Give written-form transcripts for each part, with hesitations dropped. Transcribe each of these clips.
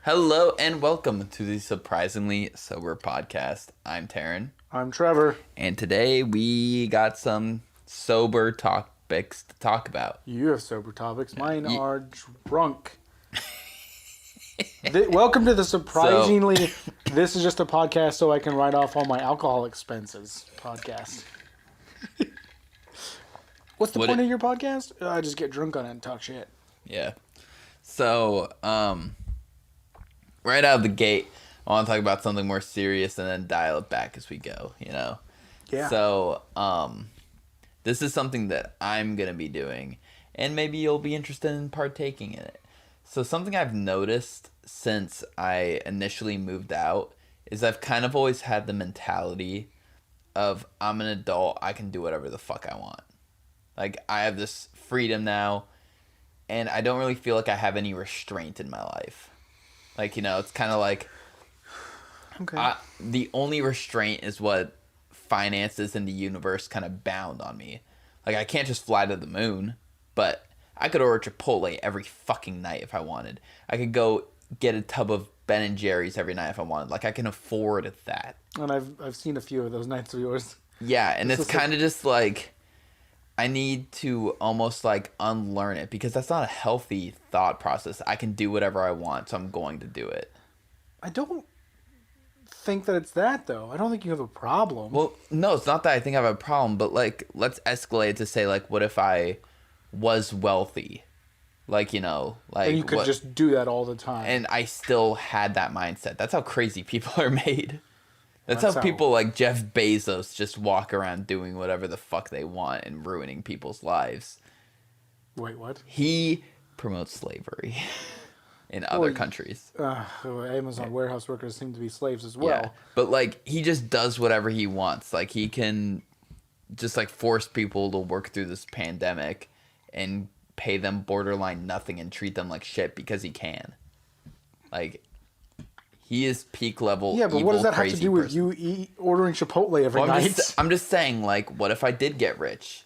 Hello and welcome to the Surprisingly Sober Podcast. I'm Taran. I'm Trevor. And today we got some sober topics to talk about. You have sober topics. Mine are drunk. Welcome to the surprisingly... This is just a podcast so I can write off all my alcohol expenses podcast. What's the point of your podcast? I just get drunk on it and talk shit. Yeah. So, right out of the gate, I want to talk about something more serious and then dial it back as we go, you know? Yeah. So, this is something that I'm going to be doing, and maybe you'll be interested in partaking in it. So, something I've noticed since I initially moved out is I've kind of always had the mentality of I'm an adult, I can do whatever the fuck I want. Like, I have this freedom now, and I don't really feel like I have any restraint in my life. Like, you know, it's kind of like... Okay. The only restraint is what finances in the universe kind of bound on me. Like, I can't just fly to the moon, but I could order Chipotle every fucking night if I wanted. I could go get a tub of Ben & Jerry's every night if I wanted. Like, I can afford that. And I've seen a few of those nights of yours. Yeah, and it's kind of just like... I need to almost like unlearn it because that's not a healthy thought process. I can do whatever I want, so I'm going to do it. I don't think that it's that, though. I don't think you have a problem. Well, no, it's not that I think I have a problem, but like, let's escalate to say, like, what if I was wealthy? Like, you know, like... And you could just do that all the time. And I still had that mindset. That's how crazy people are made. That's how people like Jeff Bezos just walk around doing whatever the fuck they want and ruining people's lives. Wait, what? He promotes slavery in other countries. Amazon warehouse workers seem to be slaves as well. Yeah, but like he just does whatever he wants. Like he can just like force people to work through this pandemic and pay them borderline nothing and treat them like shit because he can. Like... He is peak level. Yeah, but evil, what does that have to do with person. you ordering Chipotle every night? I'm just saying, like, what if I did get rich?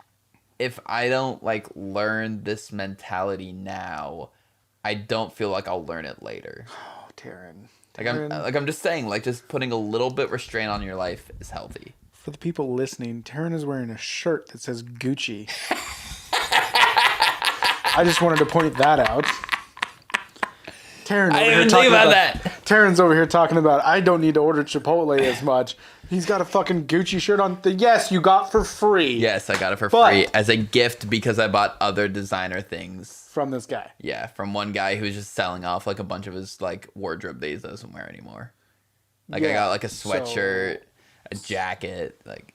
If I don't like learn this mentality now, I don't feel like I'll learn it later. Oh, Taran. I'm just saying, like, just putting a little bit restraint on your life is healthy. For the people listening, Taran is wearing a shirt that says Gucci. I just wanted to point that out. I didn't even think about that. Taran's over here talking about I don't need to order Chipotle as much. He's got a fucking Gucci shirt on. Yes, you got for free. Yes, I got it for free as a gift because I bought other designer things. From this guy. Yeah, from one guy who's just selling off like a bunch of his like wardrobe that he doesn't wear anymore. Like I got like a sweatshirt, a jacket, like,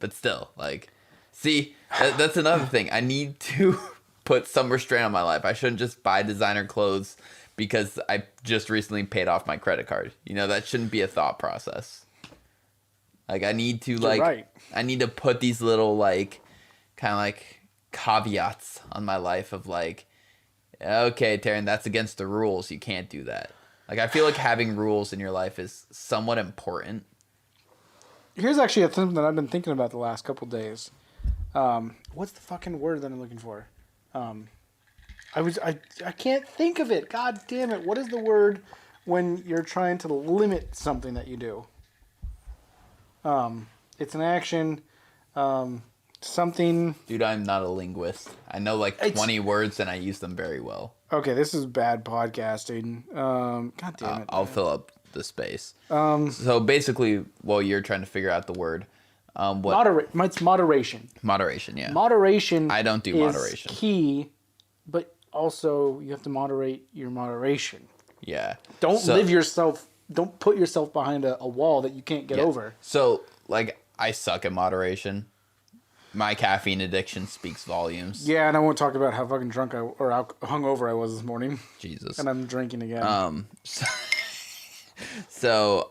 but still, like, see, that's another thing. I need to put some restraint on my life. I shouldn't just buy designer clothes because I just recently paid off my credit card. You know, that shouldn't be a thought process. Like, I need to, like, right. I need to put these little, like, kind of, like, caveats on my life of, like, okay, Taran, that's against the rules. You can't do that. Like, I feel like having rules in your life is somewhat important. Here's actually a thing that I've been thinking about the last couple days. What's the fucking word that I'm looking for? I can't think of it. God damn it. What is the word when you're trying to limit something that you do? It's an action, something. Dude, I'm not a linguist. I know like 20 words and I use them very well. Okay, this is bad podcasting. God damn it. I'll fill up the space. So basically, while you're trying to figure out the word, it's moderation. Moderation, yeah. Moderation. I don't do moderation. Is key, but also you have to moderate your moderation. Yeah. Don't put yourself behind a wall that you can't get over. So, like, I suck at moderation. My caffeine addiction speaks volumes. Yeah, and I won't talk about how fucking drunk or hungover I was this morning. Jesus. And I'm drinking again. So,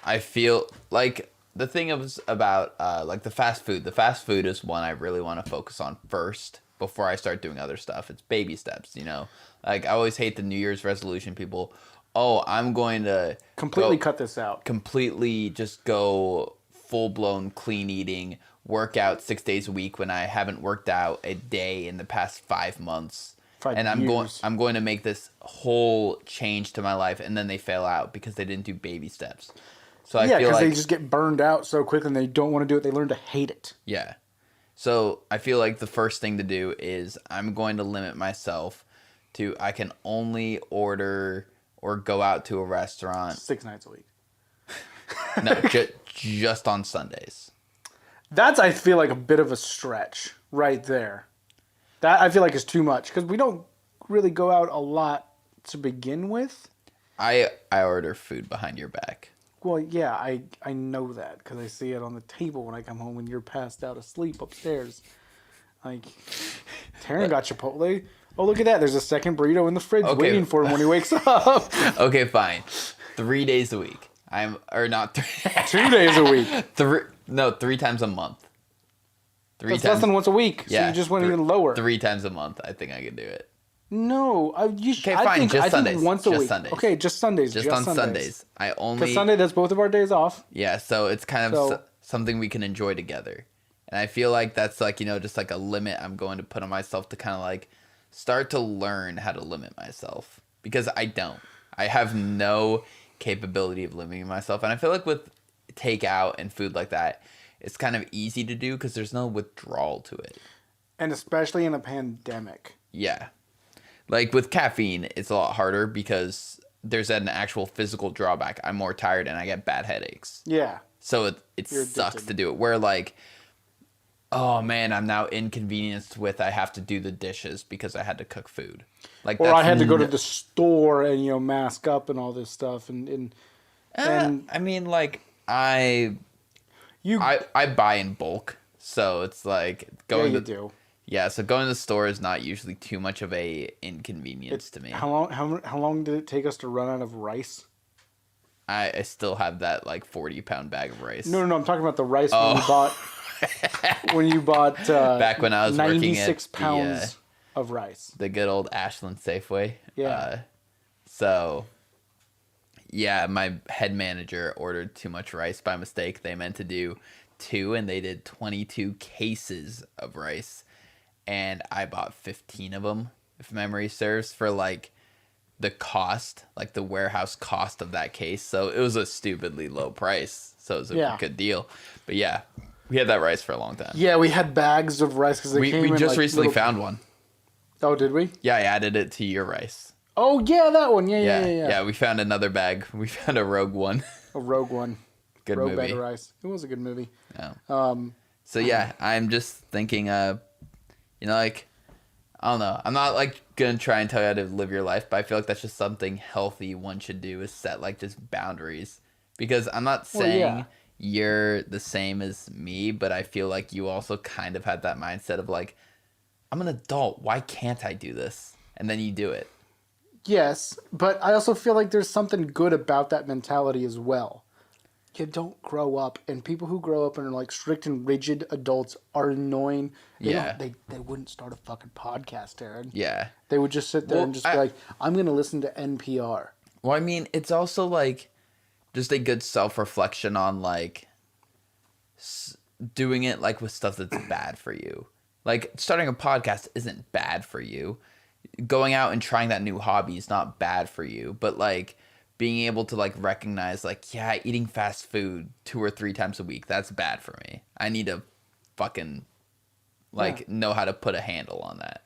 I feel like the thing is about like the fast food. The fast food is one I really want to focus on first before I start doing other stuff. It's baby steps, you know. Like I always hate the New Year's resolution people. Oh, I'm going to completely cut this out. Completely just go full-blown clean eating, work out 6 days a week when I haven't worked out a day in the past 5 months. and I'm going to make this whole change to my life, and then they fail out because they didn't do baby steps. So I feel because like they just get burned out so quick and they don't want to do it. They learn to hate it. Yeah. So I feel like the first thing to do is I'm going to limit myself to I can only order or go out to a restaurant 6 nights a week. No, just on Sundays. That's, I feel like, a bit of a stretch right there. That I feel like is too much because we don't really go out a lot to begin with. I order food behind your back. Well, yeah, I know that because I see it on the table when I come home when you're passed out asleep upstairs. Like, Taran got Chipotle. Oh, look at that. There's a second burrito in the fridge waiting for him when he wakes up. Okay, fine. 3 days a week. Not 2 days a week. 3 times a month. That's less than once a week. So you just went even lower. 3 times a month. I think I could do it. No, Okay, fine. Just Sundays. Once a just week. Sundays. Okay, just Sundays. Just on Sundays. Because Sunday, that's both of our days off. Yeah, so it's kind of something we can enjoy together. And I feel like that's like, just like a limit I'm going to put on myself to kind of like start to learn how to limit myself. Because I don't. I have no capability of limiting myself. And I feel like with takeout and food like that, it's kind of easy to do because there's no withdrawal to it. And especially in a pandemic. Yeah. Like with caffeine, it's a lot harder because there's an actual physical drawback. I'm more tired and I get bad headaches. Yeah. So it sucks to do it. Where like, oh man, I'm now inconvenienced with I have to do the dishes because I had to cook food. Like, or I had to go to the store and mask up and all this stuff and I mean, like I buy in bulk, so it's like going yeah, you do. Yeah, so going to the store is not usually too much of a inconvenience to me. How long did it take us to run out of rice? I still have that like 40-pound bag of rice. No, I'm talking about the rice when you bought back when I was 96 pounds of rice. The good old Ashland Safeway. Yeah. So yeah, my head manager ordered too much rice by mistake. They meant to do 2 and they did 22 cases of rice. And I bought 15 of them, if memory serves, for like the cost, like the warehouse cost of that case. So it was a stupidly low price. So it was a good deal. But yeah, we had that rice for a long time. Yeah, we had bags of rice because we just recently found one. Oh, did we? Yeah, I added it to your rice. Oh yeah, that one. Yeah. Yeah, we found another bag. We found a Rogue One. A Rogue One. Good Rogue movie. bag of rice. It was a good movie. Oh. So yeah, I'm just thinking. Like, I don't know. I'm not like gonna try and tell you how to live your life, but I feel like that's just something healthy one should do is set like just boundaries. Because I'm not saying you're the same as me, but I feel like you also kind of had that mindset of like, I'm an adult. Why can't I do this? And then you do it. Yes, but I also feel like there's something good about that mentality as well. You don't grow up, and people who grow up and are like strict and rigid adults are annoying. They wouldn't start a fucking podcast, Taran. Yeah. They would just sit there and just be like, I'm going to listen to NPR. Well, I mean, it's also like just a good self-reflection on like doing it like with stuff that's bad for you. Like starting a podcast isn't bad for you. Going out and trying that new hobby is not bad for you, but like being able to like recognize like, yeah, eating fast food 2 or 3 times a week, that's bad for me. I need to fucking know how to put a handle on that.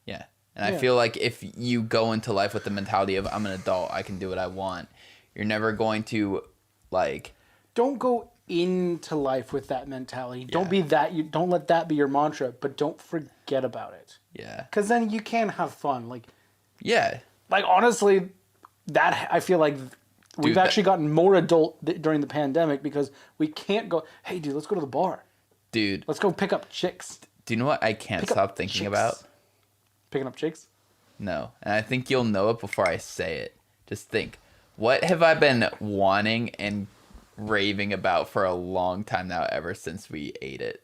Yeah. And I feel like if you go into life with the mentality of I'm an adult, I can do what I want, you're never going to like... Don't go into life with that mentality. Don't be that. You don't let that be your mantra, but don't forget about it. Yeah. Because then you can have fun. Like, yeah. Like, honestly, that I feel like we've actually gotten more adult during the pandemic because we can't go, hey, dude, let's go to the bar. Dude. Let's go pick up chicks. Do you know what I can't stop thinking about? Picking up chicks? No. And I think you'll know it before I say it. Just think, what have I been wanting and raving about for a long time now ever since we ate it?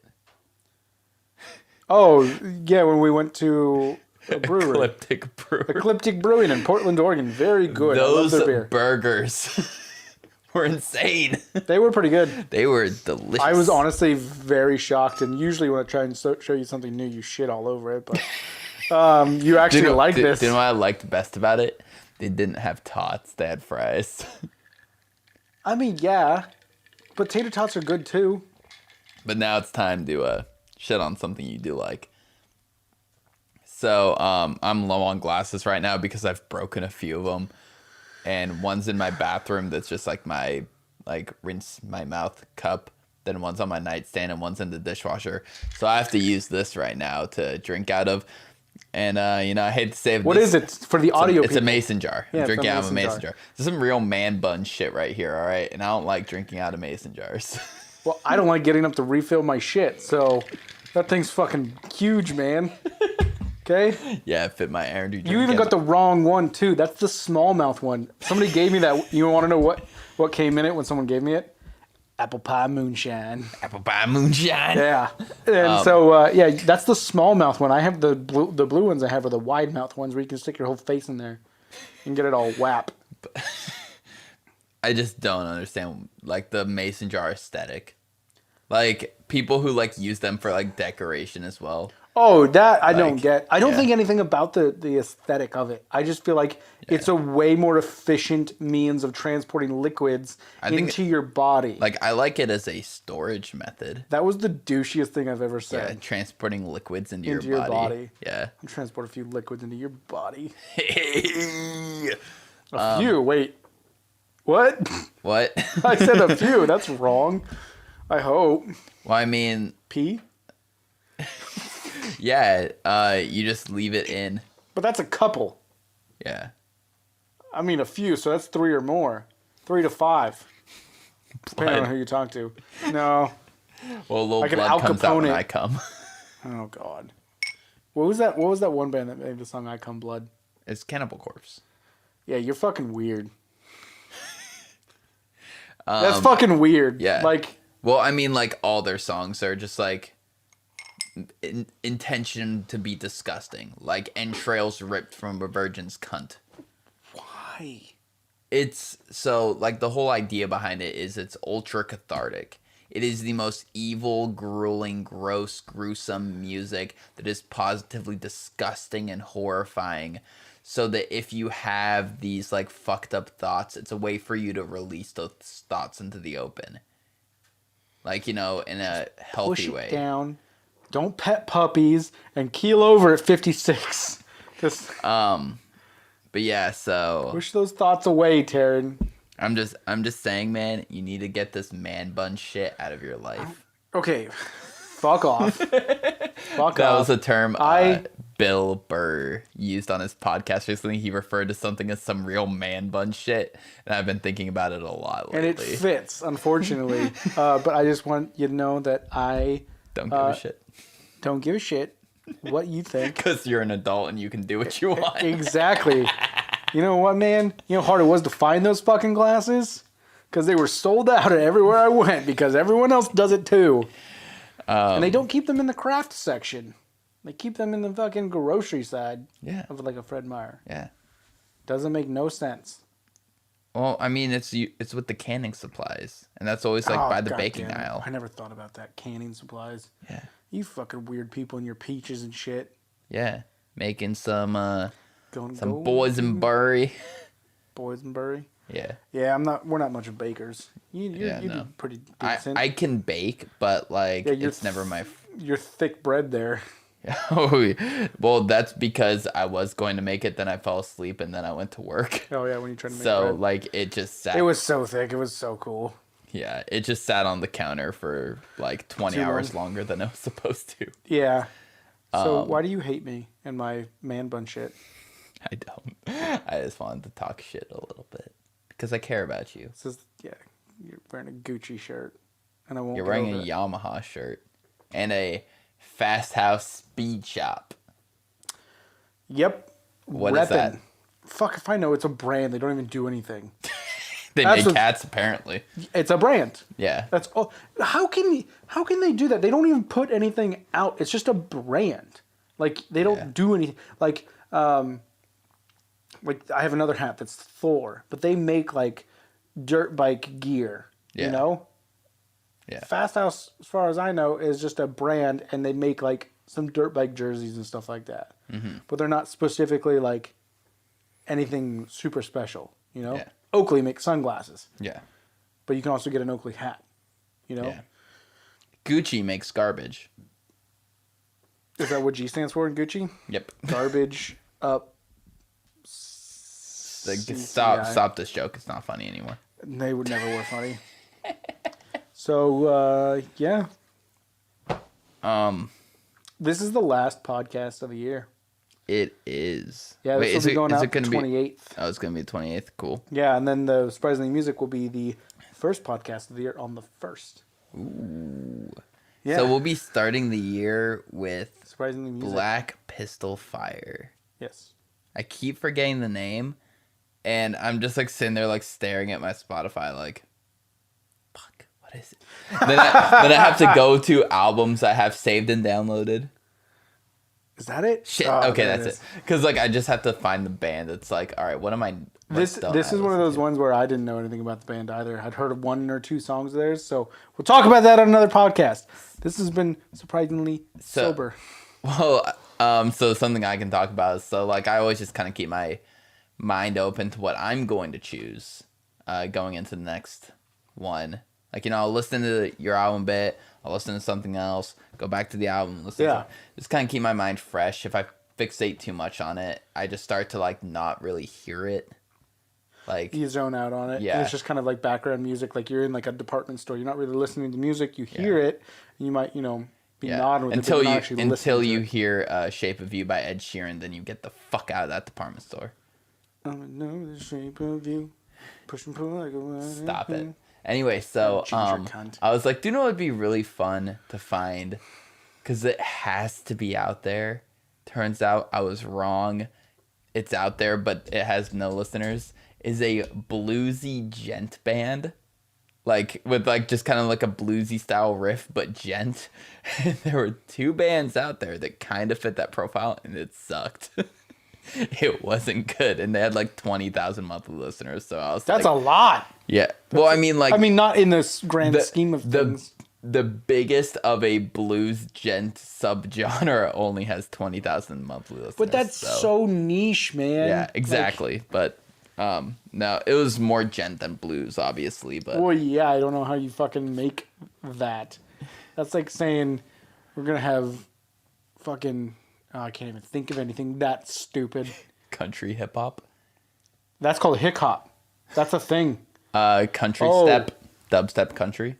Oh, yeah, when we went to a brewery. Ecliptic Brewing in Portland, Oregon. Very good. Those I love their beer. burgers were insane. They were pretty good. They were delicious. I was honestly very shocked, and usually when I try and show you something new, you shit all over it, but You actually like this. Do you know what I liked best about it? They didn't have tots. They had fries. I mean, yeah. But tater tots are good, too. But now it's time to shit on something you do like. So I'm low on glasses right now because I've broken a few of them. And one's in my bathroom that's just like my rinse my mouth cup. Then one's on my nightstand and one's in the dishwasher. So I have to use this right now to drink out of. And, I hate to say What is it for the audio It's a people? mason jar. Yeah, I'm drinking out of a mason mason jar. This is some real man bun shit right here, all right? And I don't like drinking out of mason jars. Well, I don't like getting up to refill my shit, so that thing's fucking huge, man. Okay? Yeah, it fit my energy drink. You even got the wrong one, too. That's the smallmouth one. Somebody gave me that. You want to know what came in it when someone gave me it? Apple pie moonshine. Apple pie moonshine. Yeah. And that's the smallmouth one. I have the blue ones I have are the wide mouth ones where you can stick your whole face in there and get it all whap. I just don't understand, like, the mason jar aesthetic. Like, people who, like, use them for, like, decoration as well. Oh, that I don't get. I don't yeah. think anything about the aesthetic of it. I just feel like it's a way more efficient means of transporting liquids into your body. Like, I like it as a storage method. That was the douchiest thing I've ever said. Yeah, transporting liquids into your body. Yeah. I'll transport a few liquids into your body. Hey. A few? Wait. What? What? I said a few. That's wrong. I hope. Well, I mean... Pee? Yeah, you just leave it in. But that's a couple. Yeah. I mean a few, so that's 3 or more. 3 to 5. Depending on who you talk to. No. Well, a little like blood comes out when I come. Oh, God. What was that one band that made the song I Come Blood? It's Cannibal Corpse. Yeah, you're fucking weird. That's fucking weird. Yeah. Like... Well, I mean, like, all their songs are just, like... intention to be disgusting, like entrails ripped from a virgin's cunt. Why? It's so, like, the whole idea behind it is it's ultra cathartic. It is the most evil, grueling, gross, gruesome music that is positively disgusting and horrifying, so that if you have these, like, fucked up thoughts, it's a way for you to release those thoughts into the open, like, in a healthy way. Push it down. Don't pet puppies and keel over at 56. Just but yeah, so push those thoughts away, Taran. I'm just saying, man, you need to get this man bun shit out of your life. Okay, fuck off. Fuck That off. was a term Bill Burr used on his podcast recently. He referred to something as some real man bun shit, and I've been thinking about it a lot lately. And it fits, unfortunately. But I just want you to know that I don't give a shit. Don't give a shit what you think. Because you're an adult and you can do what you want. Exactly. You know what, man? You know how hard it was to find those fucking glasses? Because they were sold out everywhere I went because everyone else does it too. And they don't keep them in the craft section. They keep them in the fucking grocery side. Yeah. Of like a Fred Meyer. Yeah. Doesn't make no sense. Well, I mean, it's with the canning supplies. And that's always like by the baking aisle. I never thought about that. Canning supplies. Yeah. You fucking weird people and your peaches and shit. Yeah. Making some Boysenberry. Boysenberry. Yeah. Yeah, we're not much of bakers. You do pretty decent. I can bake, but like it's never my your thick bread there. Well, that's because I was going to make it, then I fell asleep, and then I went to work. Oh yeah, when you tried to make bread. So like it just sat. It was so thick. It was so cool. Yeah, it just sat on the counter for like 20 hours longer than it was supposed to. Yeah. So why do you hate me and my man bun shit? I don't. I just wanted to talk shit a little bit because I care about you. You're wearing a Gucci shirt, and I won't. You're wearing a Yamaha shirt and a Fast House Speed Shop. Yep. What is that? Fuck if I know. It's a brand. They don't even do anything. They make cats, apparently. It's a brand. Yeah. That's all. How can they do that? They don't even put anything out. It's just a brand. Like they don't do anything. Like I have another hat that's Thor, but they make like dirt bike gear. Yeah. You know. Yeah. Fast House, as far as I know, is just a brand, and they make like some dirt bike jerseys and stuff like that. Mm-hmm. But they're not specifically like anything super special, you know? Yeah. Oakley makes sunglasses. Yeah. But you can also get an Oakley hat, you know? Yeah. Gucci makes garbage. Is that what G stands for in Gucci? Yep. Garbage up. Stop this joke. It's not funny anymore. They would never were funny. So, yeah. This is the last podcast of the year. It is. Yeah, this will be going out the 28th. Oh, it's going to be the 28th. Cool. Yeah, and then the Surprisingly Music will be the first podcast of the year on the 1st. Ooh. Yeah. So we'll be starting the year with Surprisingly Music. Black Pistol Fire. Yes. I keep forgetting the name, and I'm just like sitting there like staring at my Spotify like, fuck, what is it? then I have to go to albums I have saved and downloaded. Is that it? Shit. Okay, that's it. Because like I just have to find the band that's like, all right, what am I? This is one of those ones where I didn't know anything about the band either. I'd heard of 1 or 2 songs of theirs, so we'll talk about that on another podcast. This has been surprisingly sober. Well, so something I can talk about is, so like I always just kind of keep my mind open to what I'm going to choose going into the next one. Like, you know, I'll listen to your album bit, I'll listen to something else, go back to the album, listen to just kind of keep my mind fresh. If I fixate too much on it, I just start to like not really hear it. Like you zone out on it. Yeah. And it's just kind of like background music. Like you're in like a department store. You're not really listening to music. You hear it. And you might, you know, be nodding with until it. Until you hear Shape of You by Ed Sheeran, then you get the fuck out of that department store. I know the shape of you. Push and pull like a... Stop it. Anyway, so I was like, do you know what would be really fun to find? Because it has to be out there. Turns out I was wrong. It's out there, but it has no listeners. Is a bluesy gent band. Like, with like just kind of like a bluesy style riff, but gent. And there were 2 bands out there that kind of fit that profile, and it sucked. It wasn't good, and they had like 20,000 monthly listeners. So I was That's a lot. Yeah. Well, I mean, like... I mean, not in this grand scheme of things. The biggest of a blues gent subgenre only has 20,000 monthly listeners. But that's so niche, man. Yeah, exactly. Like, but, no, it was more gent than blues, obviously, but... Well, yeah, I don't know how you fucking make that. That's like saying we're going to have fucking... I can't even think of anything that stupid. Country hip-hop? That's called hick-hop. That's a thing. Country step, dubstep country.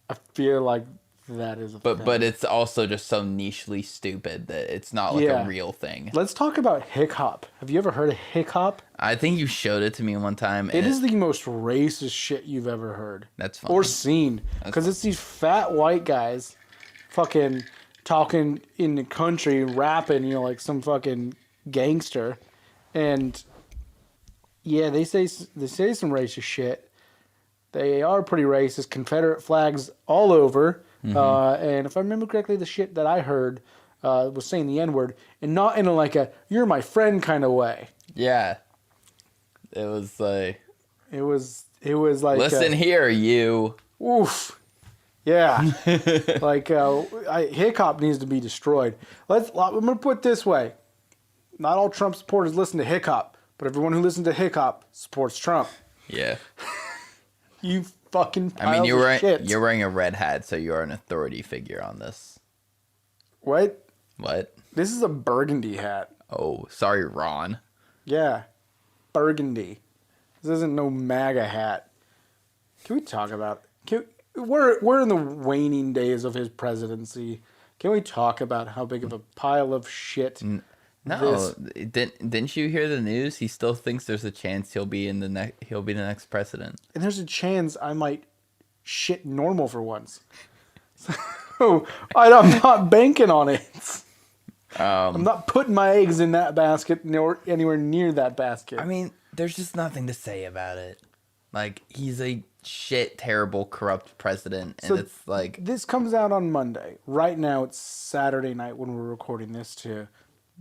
I feel like that is a thing. But it's also just so nichely stupid that it's not like a real thing. Let's talk about hick-hop. Have you ever heard of hick-hop? I think you showed it to me one time. It is the most racist shit you've ever heard. That's funny. Or seen. Because it's these fat white guys fucking talking in the country, rapping, you know, like some fucking gangster. And... yeah, they say some racist shit. They are pretty racist. Confederate flags all over. Mm-hmm. And if I remember correctly, the shit that I heard was saying the N-word. And not in a, like a, you're my friend kind of way. Yeah. It was like... It was like... listen here, you. Oof. Yeah. Like, hick-hop needs to be destroyed. I'm going to put it this way. Not all Trump supporters listen to hick-hop. But everyone who listens to hip-hop supports Trump. Yeah. You fucking piles I mean, shit. you're wearing a red hat, so you're an authority figure on this. What? What? This is a burgundy hat. Oh, sorry, Ron. Yeah. Burgundy. This isn't no MAGA hat. Can we talk about... We're in the waning days of his presidency. Can we talk about how big of a pile of shit... No, didn't you hear the news? He still thinks there's a chance he'll be the next president. And there's a chance I might shit normal for once. So I'm not banking on it. I'm not putting my eggs in that basket nor anywhere near that basket. I mean, there's just nothing to say about it. Like, he's a shit, terrible, corrupt president, and so it's like... This comes out on Monday. Right now, it's Saturday night when we're recording this to...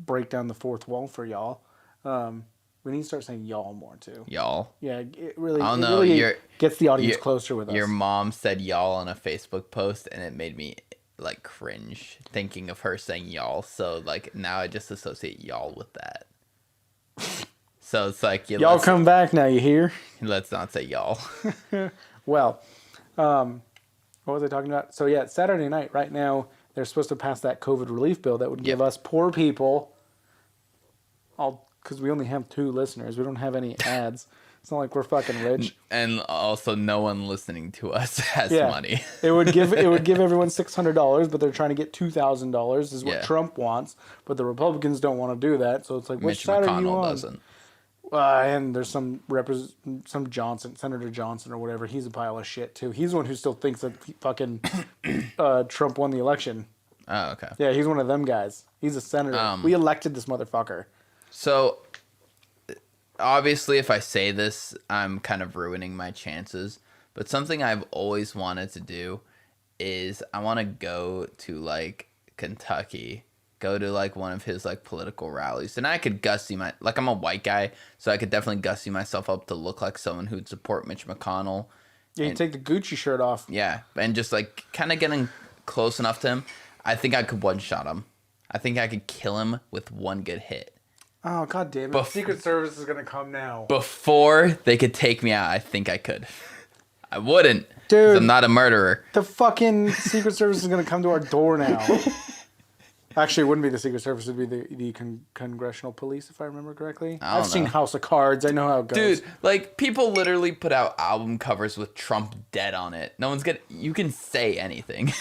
break down the fourth wall for y'all. We need to start saying y'all more too. Y'all. Yeah, it really. I don't know. Really gets the audience closer with us. Your mom said y'all on a Facebook post, and it made me like cringe thinking of her saying y'all. So like now I just associate y'all with that. So it's like y'all come back now. You hear? Let's not say y'all. Well, what was I talking about? So yeah, it's Saturday night. Right now, they're supposed to pass that COVID relief bill that would give us poor people, because we only have 2 listeners. We don't have any ads. It's not like we're fucking rich. And also, no one listening to us has money. it would give everyone $600, but they're trying to get $2,000 is what Trump wants. But the Republicans don't want to do that. So it's like, which side are you on? Doesn't. And there's some Senator Johnson or whatever. He's a pile of shit too. He's the one who still thinks that fucking Trump won the election. Oh, okay. Yeah, he's one of them guys. He's a senator. We elected this motherfucker. So, obviously, if I say this, I'm kind of ruining my chances. But something I've always wanted to do is I want to go to, like, Kentucky. Go to, like, one of his, like, political rallies. And I could I'm a white guy, so I could definitely gussy myself up to look like someone who'd support Mitch McConnell. Yeah, you take the Gucci shirt off. Yeah, and just, like, kind of getting close enough to him. I think I could one-shot him. I think I could kill him with one good hit. Oh, God damn it. Secret Service is going to come now. Before they could take me out, I think I could. I wouldn't. Dude. I'm not a murderer. The fucking Secret Service is going to come to our door now. Actually, it wouldn't be the Secret Service. It would be the Congressional Police, if I remember correctly. I've seen House of Cards. I know how it goes. Dude, like, people literally put out album covers with Trump dead on it. No one's gonna... You can say anything.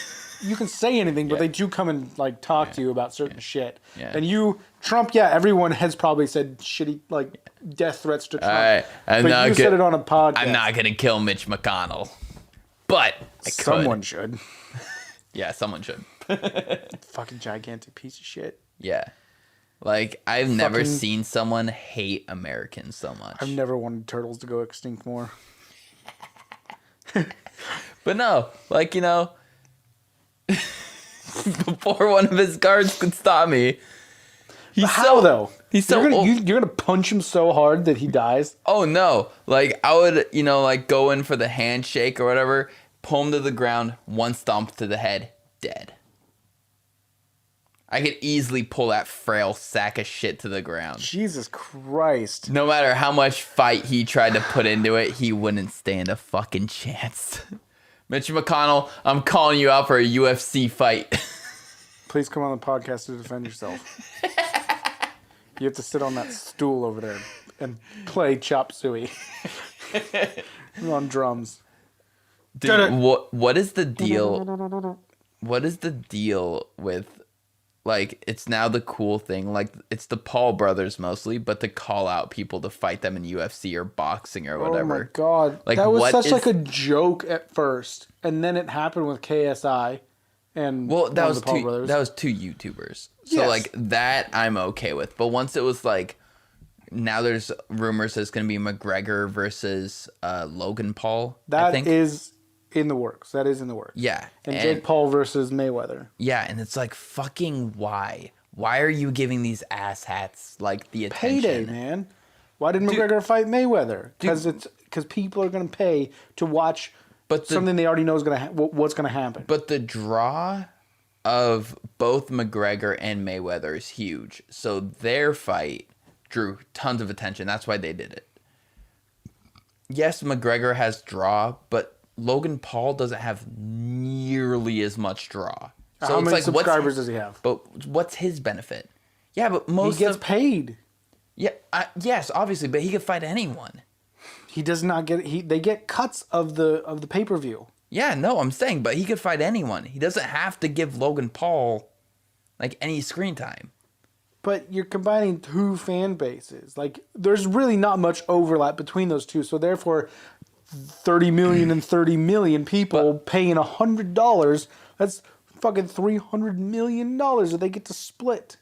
You can say anything, but they do come and, like, talk to you about certain shit. Yeah. And Trump, everyone has probably said shitty, like, death threats to Trump. But you said it on a podcast. I'm not gonna kill Mitch McConnell. But I could. Someone should. Yeah, someone should. Fucking gigantic piece of shit. Yeah. Like, I've never seen someone hate Americans so much. I've never wanted turtles to go extinct more. But no, like, before one of his guards could stop me. How though? He's so old. You're gonna punch him so hard that he dies? Oh no. Like, I would, like, go in for the handshake or whatever, pull him to the ground, one stomp to the head, dead. I could easily pull that frail sack of shit to the ground. Jesus Christ. No matter how much fight he tried to put into it, he wouldn't stand a fucking chance. Mitch McConnell, I'm calling you out for a UFC fight. Please come on the podcast to defend yourself. You have to sit on that stool over there and play chop suey. On drums. Dude, what is the deal? What is the deal with, like, it's now the cool thing, like, it's the Paul brothers mostly, but to call out people to fight them in UFC or boxing or whatever. Oh my God. Like, that was such like a joke at first, and then it happened with KSI and that was the Paul brothers. That was 2 YouTubers. So, yes. like, that I'm okay with. But once it was, like, now there's rumors that it's going to be McGregor versus Logan Paul, I think. Is in the works. That is in the works. Yeah. And Jake Paul versus Mayweather. Yeah, and it's like, fucking why? Why are you giving these asshats, like, the attention? Payday, man. Why did McGregor fight Mayweather? Because people are going to pay to watch something they already know is going to what's going to happen. But the draw of both McGregor and Mayweather is huge. So their fight drew tons of attention. That's why they did it. Yes, McGregor has draw, but Logan Paul doesn't have nearly as much draw. So how many subscribers does he have? But what's his benefit? Yeah, but he gets paid. Yeah, yes, obviously, but he could fight anyone. He does not get. They get cuts of the pay-per-view. Yeah, no, I'm saying, but he could fight anyone. He doesn't have to give Logan Paul, like, any screen time. But you're combining 2 fan bases. Like, there's really not much overlap between those two. So therefore, 30 million and 30 million people paying $100. That's fucking $300 million that they get to split.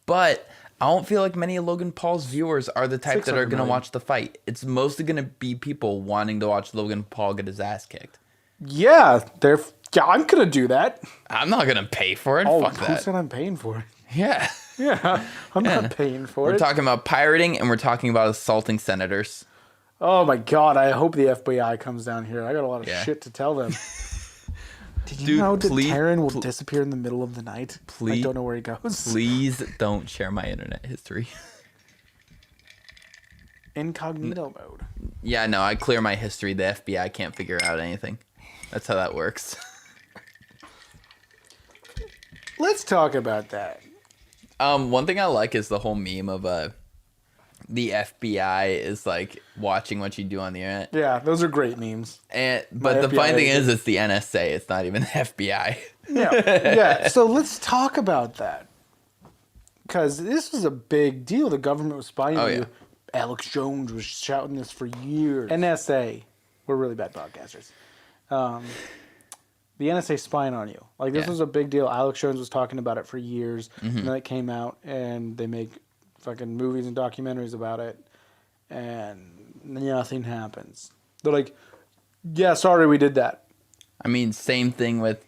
But I don't feel like many of Logan Paul's viewers are the type that are going to watch the fight. It's mostly going to be people wanting to watch Logan Paul get his ass kicked. Yeah, I'm going to do that. I'm not going to pay for it. Fuck that. Who said I'm paying for it? Yeah. Yeah, I'm not paying for it. We're talking about pirating and we're talking about assaulting senators. Oh my God, I hope the FBI comes down here. I got a lot of shit to tell them. Did you know that Taran will disappear in the middle of the night? Please, I don't know where he goes. Please don't share my internet history. Incognito mode. Yeah, no, I clear my history. The FBI can't figure out anything. That's how that works. Let's talk about that. One thing I like is the whole meme of the FBI is like watching what you do on the internet. Yeah, those are great memes. But the funny thing is, it's the NSA. It's not even the FBI. Yeah. So let's talk about that, because this was a big deal. The government was spying on you. Alex Jones was shouting this for years. NSA, we're really bad podcasters. The NSA spying on you. Like, this was a big deal. Alex Jones was talking about it for years. And then it came out, and they make fucking movies and documentaries about it. And nothing happens. They're like, yeah, sorry, we did that. I mean, same thing with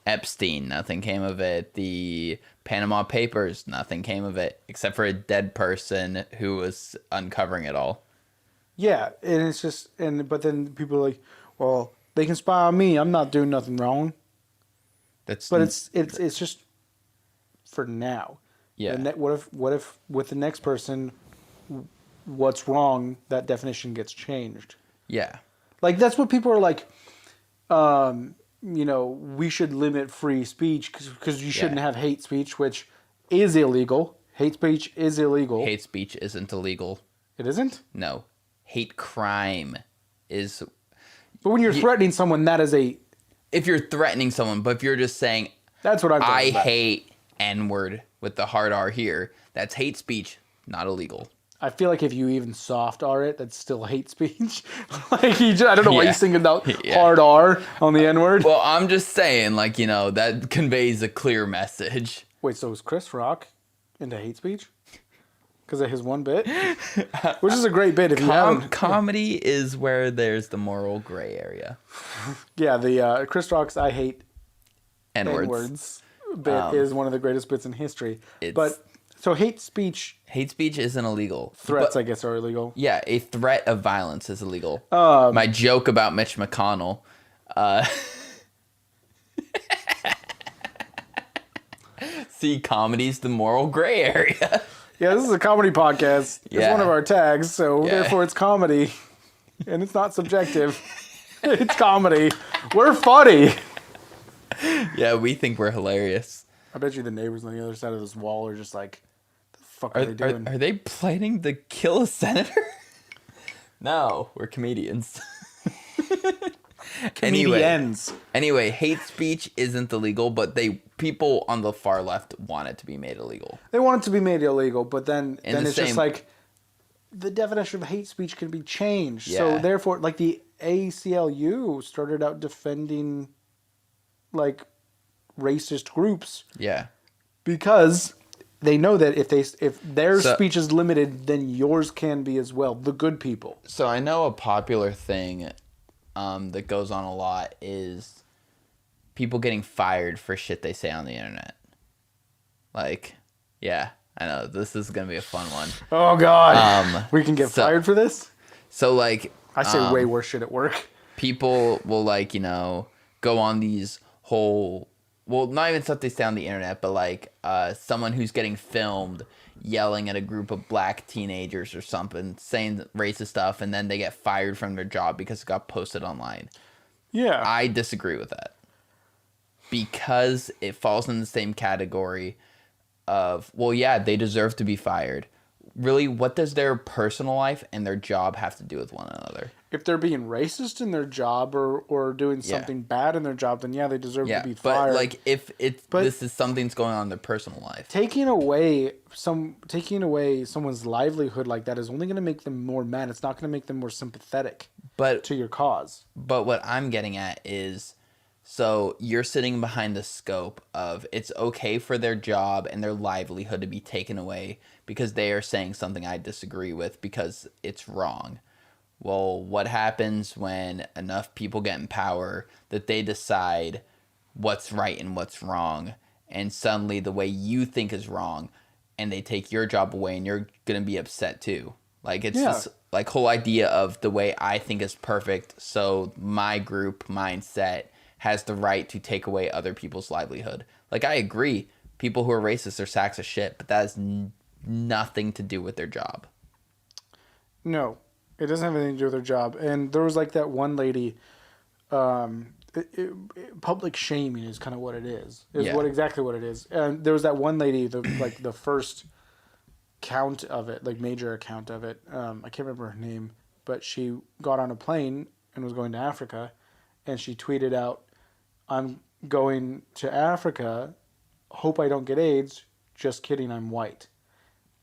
Epstein. Nothing came of it. The Panama Papers, nothing came of it. Except for a dead person who was uncovering it all. Yeah, and it's just... But then people are like, well... They can spy on me. I'm not doing nothing wrong. It's just for now. Yeah. And what if with the next person, what's wrong? That definition gets changed. Yeah. Like, that's what people are like. We should limit free speech because you shouldn't have hate speech, which is illegal. Hate speech is illegal. Hate speech isn't illegal. It isn't? No. Hate crime is. But when you're threatening someone, that is a... If you're threatening someone, but if you're just saying... That's what I'm talking about. I hate N-word with the hard R here. That's hate speech, not illegal. I feel like if you even soft R it, that's still hate speech. I don't know why you're singing out hard R on the N-word. Well, I'm just saying, that conveys a clear message. Wait, so is Chris Rock into hate speech? Because of his one bit? Which is a great bit if you haven't. Comedy is where there's the moral gray area. Yeah, the Chris Rock's I hate N-words bit is one of the greatest bits in history. So hate speech... Hate speech isn't illegal. Threats, I guess, are illegal. Yeah, a threat of violence is illegal. My joke about Mitch McConnell... See, comedy's the moral gray area. Yeah, this is a comedy podcast. It's one of our tags, so therefore it's comedy. And it's not subjective. It's comedy. We're funny. Yeah, we think we're hilarious. I bet you the neighbors on the other side of this wall are just like, the fuck are they doing? Are they planning to kill a senator? No, we're comedians. Anyway, hate speech isn't illegal, but people on the far left want it to be made illegal. They want it to be made illegal, but then it's just like the definition of hate speech can be changed. Yeah. So therefore, like the ACLU started out defending like racist groups. Yeah. Because they know that if their speech is limited, then yours can be as well. The good people. So I know a popular thing that goes on a lot is people getting fired for shit they say on the internet. Like, yeah, I know this is gonna be a fun one. Oh God, we can get fired for this. So like, I say way worse shit at work. People will go on these whole, well, not even stuff they say on the internet, but someone who's getting filmed yelling at a group of black teenagers or something, saying racist stuff, and then they get fired from their job because it got posted online. Yeah. I disagree with that. Because it falls in the same category of, well, yeah, they deserve to be fired. Really, what does their personal life and their job have to do with one another? If they're being racist in their job or doing something bad in their job, then they deserve to be fired. But if this is something's going on in their personal life, taking away someone's livelihood like that is only going to make them more mad. It's not going to make them more sympathetic to your cause. But what I'm getting at is, so you're sitting behind the scope of it's okay for their job and their livelihood to be taken away because they are saying something I disagree with because it's wrong. Well, what happens when enough people get in power that they decide what's right and what's wrong, and suddenly the way you think is wrong, and they take your job away, and you're going to be upset too? Like, it's this whole idea of the way I think is perfect, so my group mindset has the right to take away other people's livelihood. Like, I agree, people who are racist are sacks of shit, but that has nothing to do with their job. No, it doesn't have anything to do with their job. And there was like that one lady, public shaming is kind of what it is. Exactly what it is. And there was that one lady, the first count of it, like major account of it. I can't remember her name, but she got on a plane and was going to Africa, and she tweeted out, "I'm going to Africa. Hope I don't get AIDS. Just kidding, I'm white."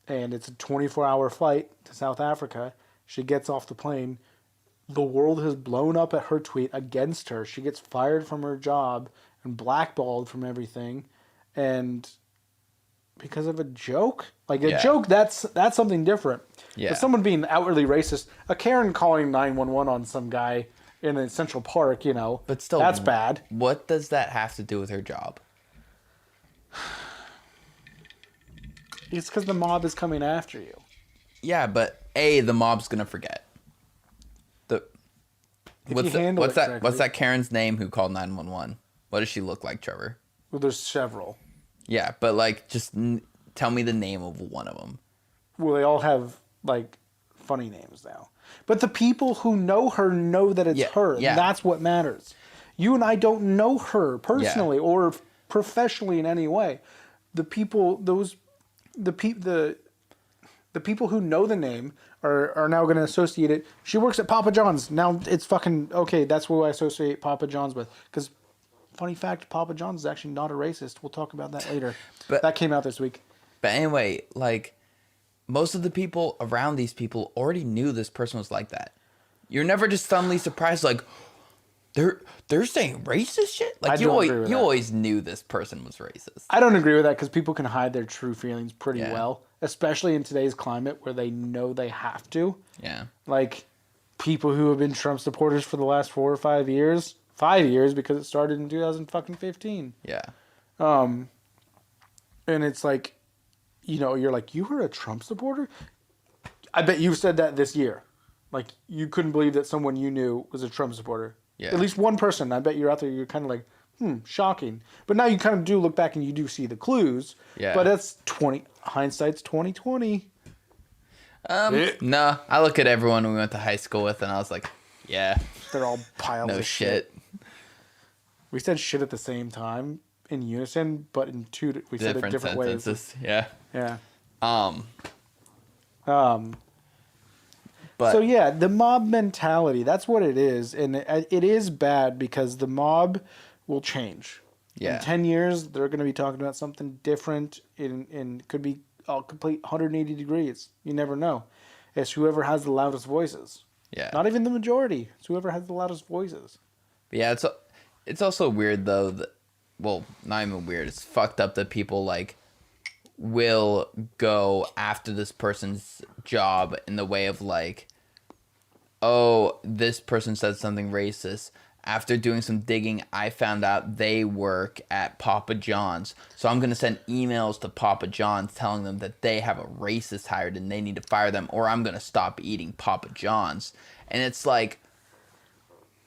And it's a 24-hour flight to South Africa. She gets off the plane. The world has blown up at her tweet against her. She gets fired from her job and blackballed from everything. And because of a joke? Like a joke, that's something different. Yeah. But someone being outwardly racist, a Karen calling 911 on some guy in a Central Park, but still, that's bad. What does that have to do with her job? It's because the mob is coming after you. Yeah, but the mob's gonna forget. What's that Karen's name who called 911? What does she look like, Trevor? Well, there's several. Yeah, but like, just tell me the name of one of them. Well, they all have like funny names now. But the people who know her know that it's her. Yeah. And that's what matters. You and I don't know her personally or professionally in any way. The people, the people who know the name are now going to associate it. She works at Papa John's. Now it's fucking okay. That's who I associate Papa John's with. Because, funny fact, Papa John's is actually not a racist. We'll talk about that later. But that came out this week. But anyway, like, most of the people around these people already knew this person was like that. You're never just suddenly surprised, like, they're saying racist shit? Like, you always knew this person was racist. I don't agree with that because people can hide their true feelings pretty well, especially in today's climate where they know they have to. Yeah. Like, people who have been Trump supporters for the last 4 or 5 years, 5 years because it started in 2015. Yeah. And it's like, you're like, you were a Trump supporter? I bet you said that this year. Like, you couldn't believe that someone you knew was a Trump supporter. Yeah. At least one person. I bet you're out there, you're kind of like, shocking. But now you kind of do look back and you do see the clues. Yeah. But that's hindsight's 2020. No, I look at everyone we went to high school with and I was like, yeah. They're all piles of shit. We said shit at the same time in unison, but we said it different ways. Yeah. Yeah. But, so yeah, the mob mentality, that's what it is. And it is bad because the mob will change. Yeah. In 10 years, they're going to be talking about something different and could be a complete 180 degrees. You never know. It's whoever has the loudest voices. Yeah. Not even the majority. It's whoever has the loudest voices. But yeah, it's also weird though that, well, not even weird. It's fucked up that people like will go after this person's job in the way of like, oh, this person said something racist. After doing some digging, I found out they work at Papa John's. So I'm going to send emails to Papa John's telling them that they have a racist hired and they need to fire them, or I'm going to stop eating Papa John's. And it's like,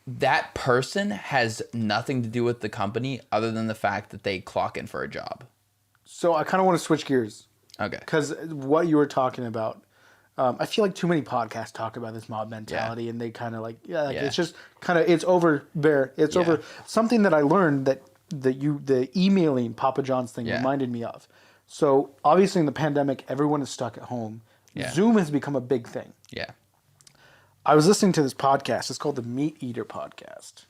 that person has nothing to do with the company other than the fact that they clock in for a job. So I kind of want to switch gears. Okay. Because what you were talking about, I feel like too many podcasts talk about this mob mentality, and they kind of like, it's just kind of, it's over there. It's over. Something that I learned that the emailing Papa John's thing reminded me of. So obviously in the pandemic, everyone is stuck at home. Yeah. Zoom has become a big thing. Yeah. I was listening to this podcast. It's called the Meat Eater Podcast.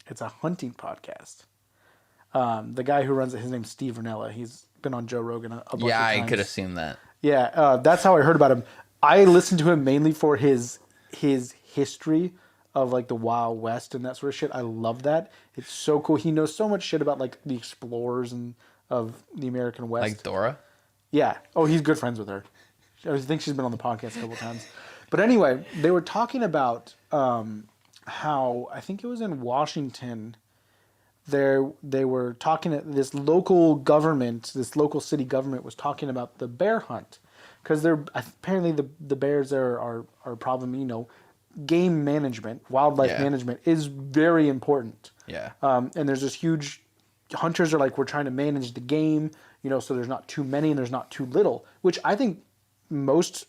It's a hunting podcast. The guy who runs it, his name's Steve Rinella. He's been on Joe Rogan a bunch of times. Yeah, I could assume that. Yeah, that's how I heard about him. I listened to him mainly for his history of like the Wild West and that sort of shit. I love that. It's so cool. He knows so much shit about like the explorers and of the American West. Like Dora? Yeah. Oh, he's good friends with her. I think she's been on the podcast a couple times. But anyway, they were talking about how, I think it was in Washington, they were talking at this local government, this local city government was talking about the bear hunt. Because apparently the bears there are a problem, game management, wildlife management is very important. Yeah. And there's this huge, hunters are like, we're trying to manage the game, so there's not too many and there's not too little, which I think most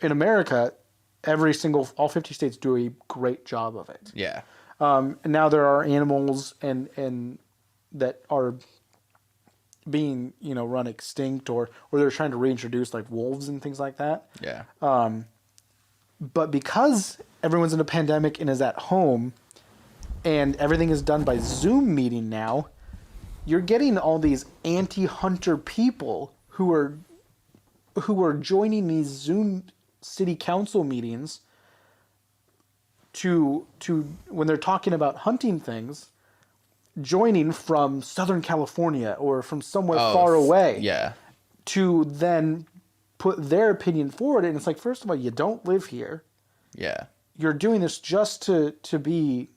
in America, all 50 states do a great job of it. Yeah. And now there are animals and that are being, run extinct or they're trying to reintroduce like wolves and things like that. Yeah. But because everyone's in a pandemic and is at home and everything is done by Zoom meeting now, you're getting all these anti-hunter people who are joining these Zoom city council meetings to when they're talking about hunting things, joining from Southern California or from somewhere far away. Yeah. To then put their opinion forward, and it's like, first of all, you don't live here. Yeah. You're doing this just to be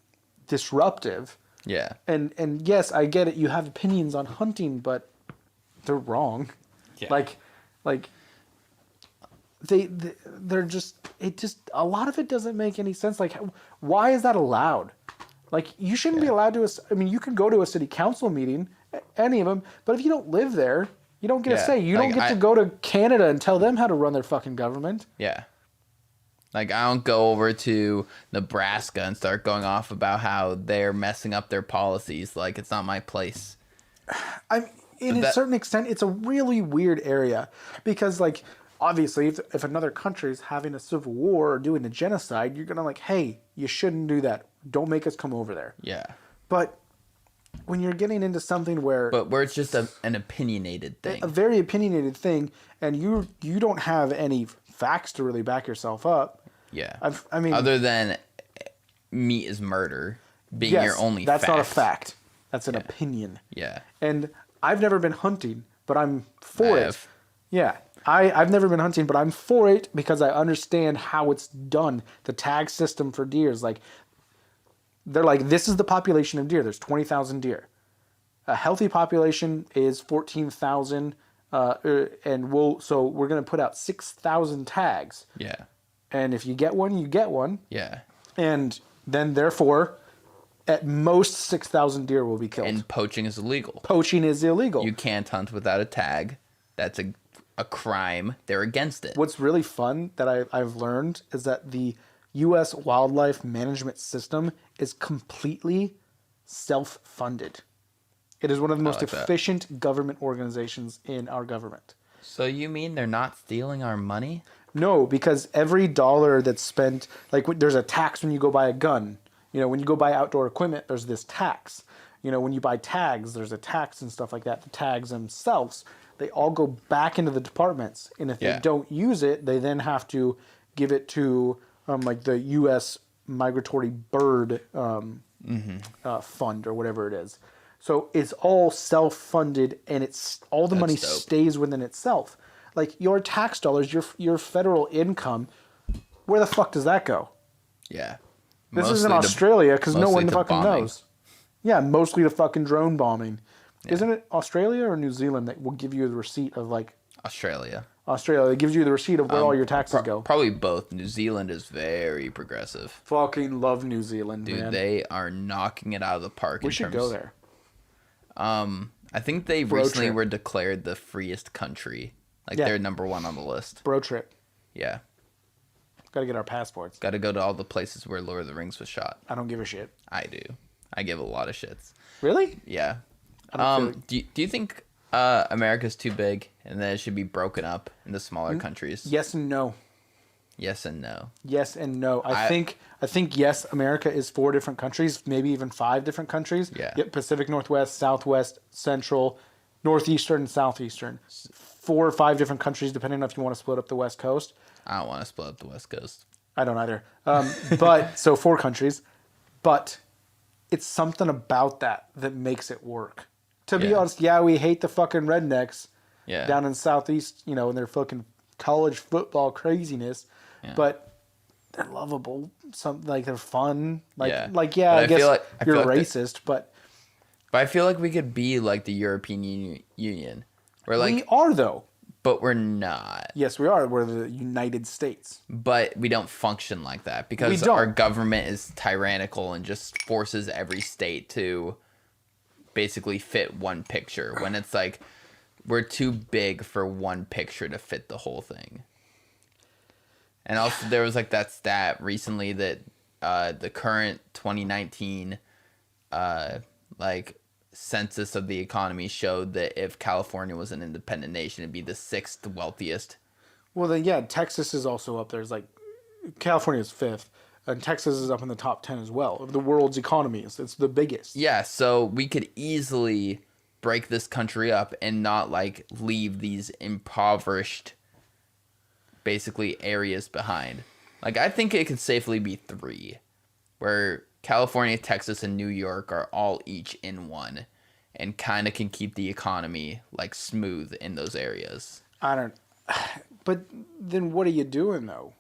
disruptive. Yeah. And yes, I get it. You have opinions on hunting, but they're wrong. Yeah. Like they're just a lot of it doesn't make any sense. Like, why is that allowed? Like, you shouldn't be allowed to. I mean, you can go to a city council meeting, any of them, but if you don't live there, you don't get a say. You don't get to go to Canada and tell them how to run their fucking government. Yeah. Like, I don't go over to Nebraska and start going off about how they're messing up their policies. Like, it's not my place. In a certain extent, it's a really weird area because, like, obviously, if another country is having a civil war or doing a genocide, you're gonna like, hey, you shouldn't do that. Don't make us come over there. Yeah. But when you're getting into something where it's just an opinionated thing, a very opinionated thing, and you don't have any facts to really back yourself up. Yeah. I mean, other than meat is murder being your only that's fact. not a fact. That's an opinion. Yeah. And I've never been hunting, but I'm for I it. have. Yeah. I've never been hunting, but I'm for it because I understand how it's done. The tag system for deer is like, they're like, this is the population of deer. There's 20,000 deer. A healthy population is 14,000, and we're going to put out 6,000 tags. Yeah. And if you get one, you get one. Yeah. And then, therefore, at most 6,000 deer will be killed. And poaching is illegal. Poaching is illegal. You can't hunt without a tag. That's a crime. They're against it. What's really fun that I've learned is that the U.S. wildlife management system is completely self-funded. It is one of the most efficient government organizations in our government. So you mean they're not stealing our money? No, because every dollar that's spent, like there's a tax when you go buy a gun. When you go buy outdoor equipment, there's this tax. When you buy tags, there's a tax and stuff like that. The tags themselves, they all go back into the departments. And if they don't use it, they then have to give it to like the U.S. Migratory Bird Fund or whatever it is. So it's all self-funded, and it's all the money stays within itself. Like your tax dollars, your federal income, where the fuck does that go? Yeah. This isn't Australia because no one fucking knows. Yeah, mostly the fucking drone bombing. Yeah. Isn't it Australia or New Zealand that will give you the receipt of like... Australia. It gives you the receipt of where all your taxes go. Probably both. New Zealand is very progressive. Fucking love New Zealand, dude, man. They are knocking it out of the park. We should go there. I think they recently were declared the freest country. Like they're number one on the list. Bro trip. Yeah. Got to get our passports. Got to go to all the places where Lord of the Rings was shot. I don't give a shit. I do. I give a lot of shits. Really? Yeah. Do you think America's too big and that it should be broken up into smaller countries? Yes and no. Yes and no. Yes and no. I think yes, America is 4 different countries, maybe even 5 different countries. Yeah. Yep, Pacific Northwest, Southwest, Central, Northeastern, and Southeastern. 4 or 5 different countries, depending on if you want to split up the West Coast. I don't want to split up the West Coast. I don't either. But so 4 countries, but it's something about that makes it work. To be honest, we hate the fucking rednecks down in Southeast, and their fucking college football craziness, but they're lovable. They're fun. I guess you're racist, but I feel like we could be like the European Union. Where, like, we are though. But we're not. Yes, we are. We're the United States. But we don't function like that because We don't. our government is tyrannical and just forces every state to basically fit one picture. When it's like we're too big for one picture to fit the whole thing. And also there was like that stat recently that the current 2019 like census of the economy showed that if California was an independent nation, it'd be the 6th wealthiest. Well, then, yeah, Texas is also up there. It's like California's 5th, and Texas is up in the top 10 as well of the world's economies. It's the biggest. Yeah, so we could easily break this country up and not like leave these impoverished basically areas behind. Like I think it could safely be 3 where California, Texas, and New York are all each in one and kind of can keep the economy like smooth in those areas. I don't. But then what are you doing though?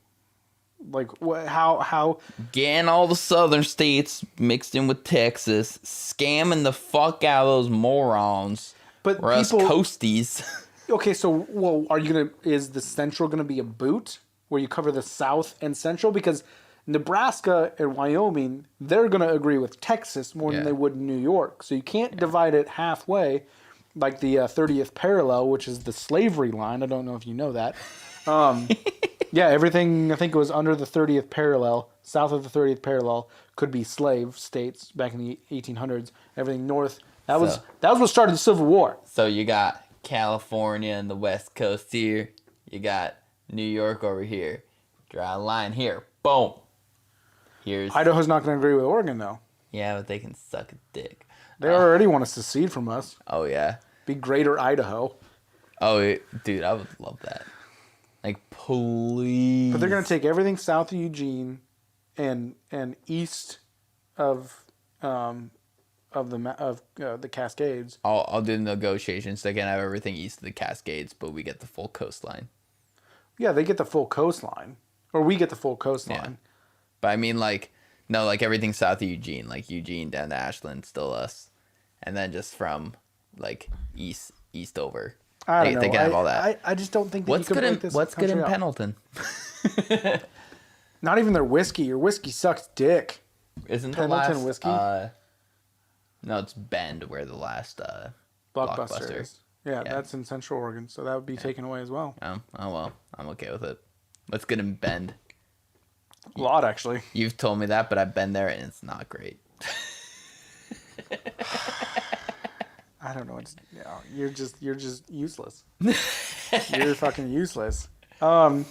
Like what? How? Getting all the southern states mixed in with Texas, scamming the fuck out of those morons. But or us people- coasties. Okay, so well, are you gonna? Is the central gonna be a boot where you cover the south and central? Because Nebraska and Wyoming, they're gonna agree with Texas more than they would New York. So you can't divide it halfway, like the 30th parallel, which is the slavery line. I don't know if you know that. Yeah, everything I think it was under the 30th parallel, south of the 30th parallel, could be slave states back in the 1800s. Everything north, that was what started the Civil War. So you got California and the West Coast here. You got New York over here. Draw a line here. Boom. Here's Idaho's not going to agree with Oregon though. Yeah, but they can suck a dick. They already want to secede from us. Oh yeah. Be Greater Idaho. Oh dude, I would love that. Like please. But they're going to take everything south of Eugene and east of the Cascades. I'll do the negotiations. They can have everything east of the Cascades, but we get the full coastline. Yeah, they get the full coastline, or we get the full coastline. Yeah. But I mean, like, no, like everything south of Eugene, like Eugene down to Ashland, still us, and then just from like east over. I don't know. They can have all that. I just don't think that What's you can good break in this What's good in country up. Pendleton? Not even their whiskey. Your whiskey sucks dick. Isn't the Pendleton last whiskey? No, it's Bend where the last Blockbuster is. Yeah, Yeah. that's in Central Oregon, so that would be taken away as well. Oh well, I'm okay with it. What's good in Bend? A lot, actually. You've told me that, but I've been there and it's not great. I don't know. You're just useless. You're fucking useless. I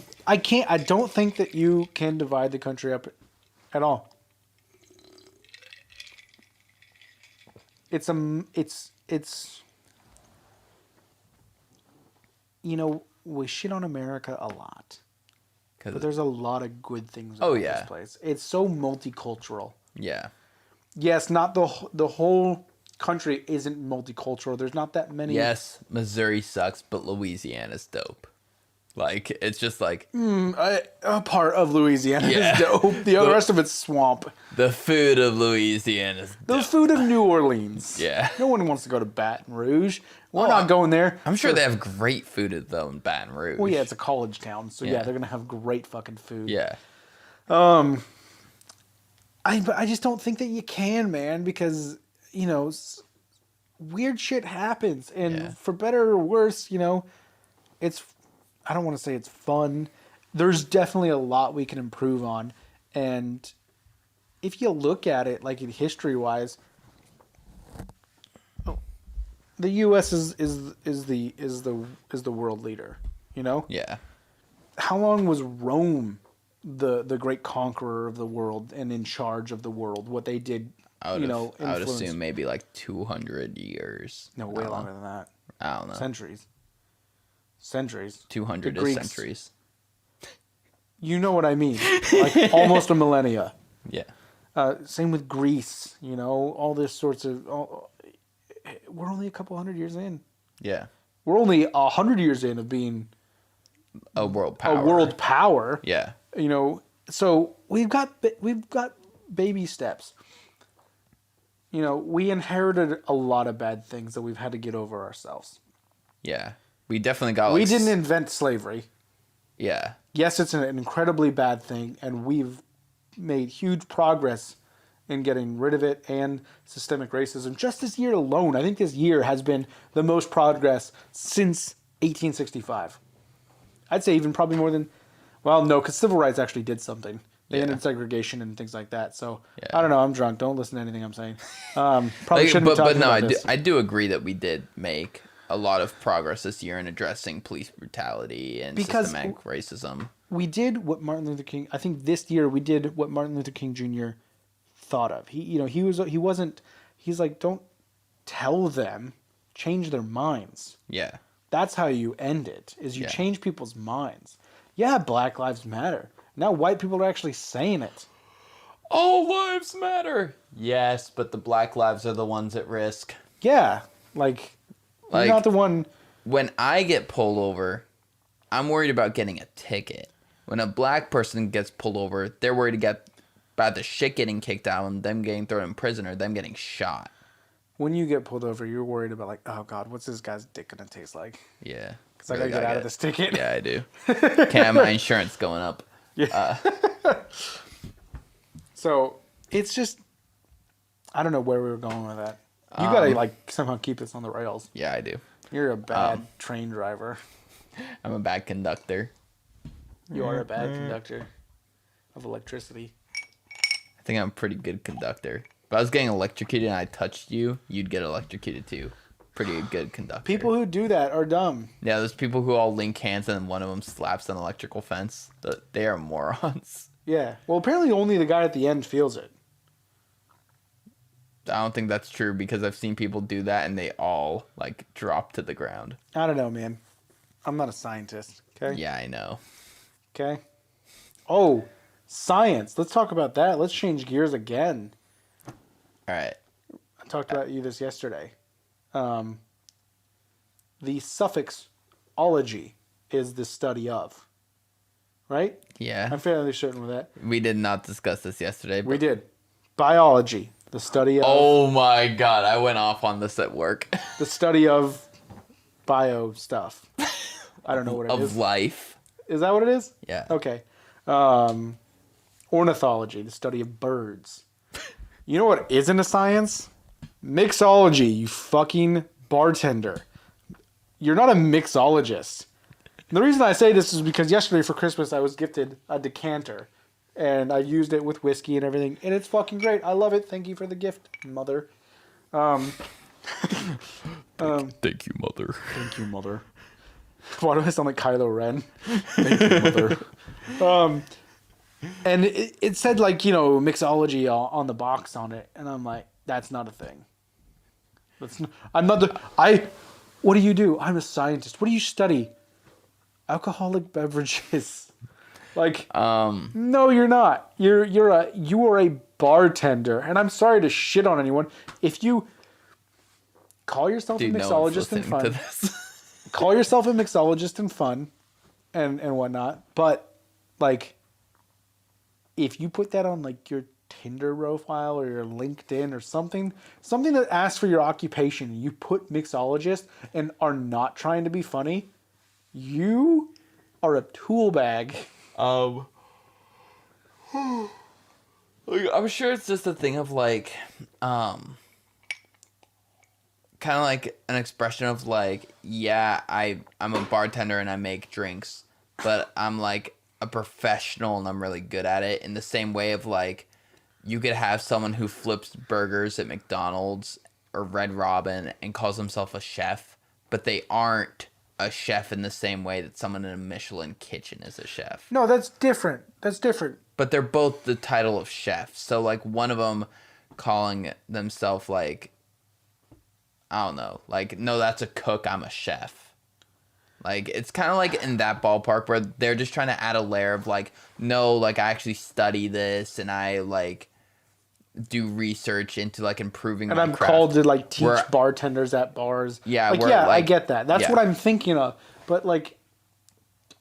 don't think that you can divide the country up at all. It's we shit on America a lot, but there's a lot of good things about this place. It's so multicultural. Yeah. Yes, not the whole country isn't multicultural. There's not that many. Yes, Missouri sucks, but Louisiana's dope. Like, it's just like... a part of Louisiana Yeah. is dope. The rest of it's swamp. The food of Louisiana's dope. The food of New Orleans. Yeah. No one wants to go to Baton Rouge. We're not going there. I'm sure they have great food, though, in Baton Rouge. Well, yeah, it's a college town, so yeah, Yeah. they're gonna have great fucking food. Yeah. But I just don't think that you can, man, because weird shit happens, and for better or worse, it's. I don't want to say it's fun. There's definitely a lot we can improve on, and if you look at it, like in history-wise, the U.S. is the world leader. Yeah. How long was Rome the great conqueror of the world and in charge of the world? What they did, I would influence. assume maybe like 200 years. No, way longer than that. I don't know. Centuries. 200 The is Greeks. centuries. You know what I mean? Like almost a millennia. Yeah. Same with Greece. All this sorts of. We're only a couple hundred years in. Yeah. We're only 100 years in of being A world power. a world power. Yeah. So we've got baby steps. We inherited a lot of bad things that we've had to get over ourselves. Yeah. We definitely got. We didn't invent slavery. Yeah. Yes, it's an incredibly bad thing, and we've made huge progress in getting rid of it and systemic racism. Just this year alone, I think this year has been the most progress since 1865. I'd say even probably more than, well, no, because civil rights actually did something. They ended segregation and things like that. So I don't know. I'm drunk. Don't listen to anything I'm saying. Probably shouldn't be talking about this. I do agree that we did make a lot of progress this year in addressing police brutality and systematic racism. We did what Martin Luther King. I think this year we did what Martin Luther King Jr. thought of. He's like, don't tell them, change their minds. Yeah. That's how you end it. Is you change people's minds. Yeah, Black Lives Matter. Now white people are actually saying it. All lives matter. Yes, but the black lives are the ones at risk. Yeah, like you're not the one. When I get pulled over, I'm worried about getting a ticket. When a black person gets pulled over, they're worried about the shit getting kicked out and them getting thrown in prison or them getting shot. When you get pulled over, you're worried about like, oh God, what's this guy's dick gonna taste like? Yeah. Because I gotta get out of this ticket. Yeah, I do. Can't have my insurance going up. Yeah. So it's just, I don't know where we were going with that. You gotta like somehow keep this on the rails. Yeah, I do. You're a bad train driver. I'm a bad conductor. You are a bad conductor of electricity. I think I'm a pretty good conductor. If I was getting electrocuted and I touched you, you'd get electrocuted too. Pretty good conductor. People who do that are dumb. Yeah, there's people who all link hands and then one of them slaps an electrical fence. They are morons. Yeah. Well, apparently only the guy at the end feels it. I don't think that's true because I've seen people do that and they all like drop to the ground. I don't know, man. I'm not a scientist. Okay. Yeah, I know. Okay. Oh, science. Let's talk about that. Let's change gears again. All right. I talked about this yesterday. The suffix ology is the study of. Right? Yeah. I'm fairly certain with that. We did not discuss this yesterday. But... We did. Biology. The study of... Oh my God. I went off on this at work. The study of bio stuff. I don't know what it is. Of life. Is that what it is? Yeah. Okay. Ornithology. The study of birds. You know what isn't a science? Mixology, you fucking bartender. You're not a mixologist. The reason I say this is because yesterday for Christmas I was gifted a decanter. And I used it with whiskey and everything. And it's fucking great. I love it. Thank you for the gift, mother. Thank you, mother. Thank you, mother. Why do I sound like Kylo Ren? Thank you, mother. And it said, like, you know, mixology on the box on it. And I'm like, that's not a thing. What do you do? I'm a scientist. What do you study? Alcoholic beverages. Like, no, you're not. You are a bartender. And I'm sorry to shit on anyone. If you call yourself a mixologist and fun. Call yourself a mixologist and fun and whatnot. But, like, if you put that on, like, your Tinder profile or your LinkedIn or something that asks for your occupation, and you put mixologist and are not trying to be funny, you are a tool bag. I'm sure it's just a thing of, like, kind of like an expression of, like, yeah, I'm a bartender and I make drinks, but I'm, like, a professional and I'm really good at it, in the same way of, like, you could have someone who flips burgers at McDonald's or Red Robin and calls himself a chef, but they aren't a chef in the same way that someone in a Michelin kitchen is a chef. No, that's different. That's different. But they're both the title of chef. So, like, one of them calling themselves, like, I don't know, like, no, that's a cook, I'm a chef. Like, it's kind of like in that ballpark where they're just trying to add a layer of, like, no, like, I actually study this and I, like, do research into, like, improving and my I'm craft. called to, like, teach bartenders at bars. Yeah, like, I get that. That's what I'm thinking of. But, like,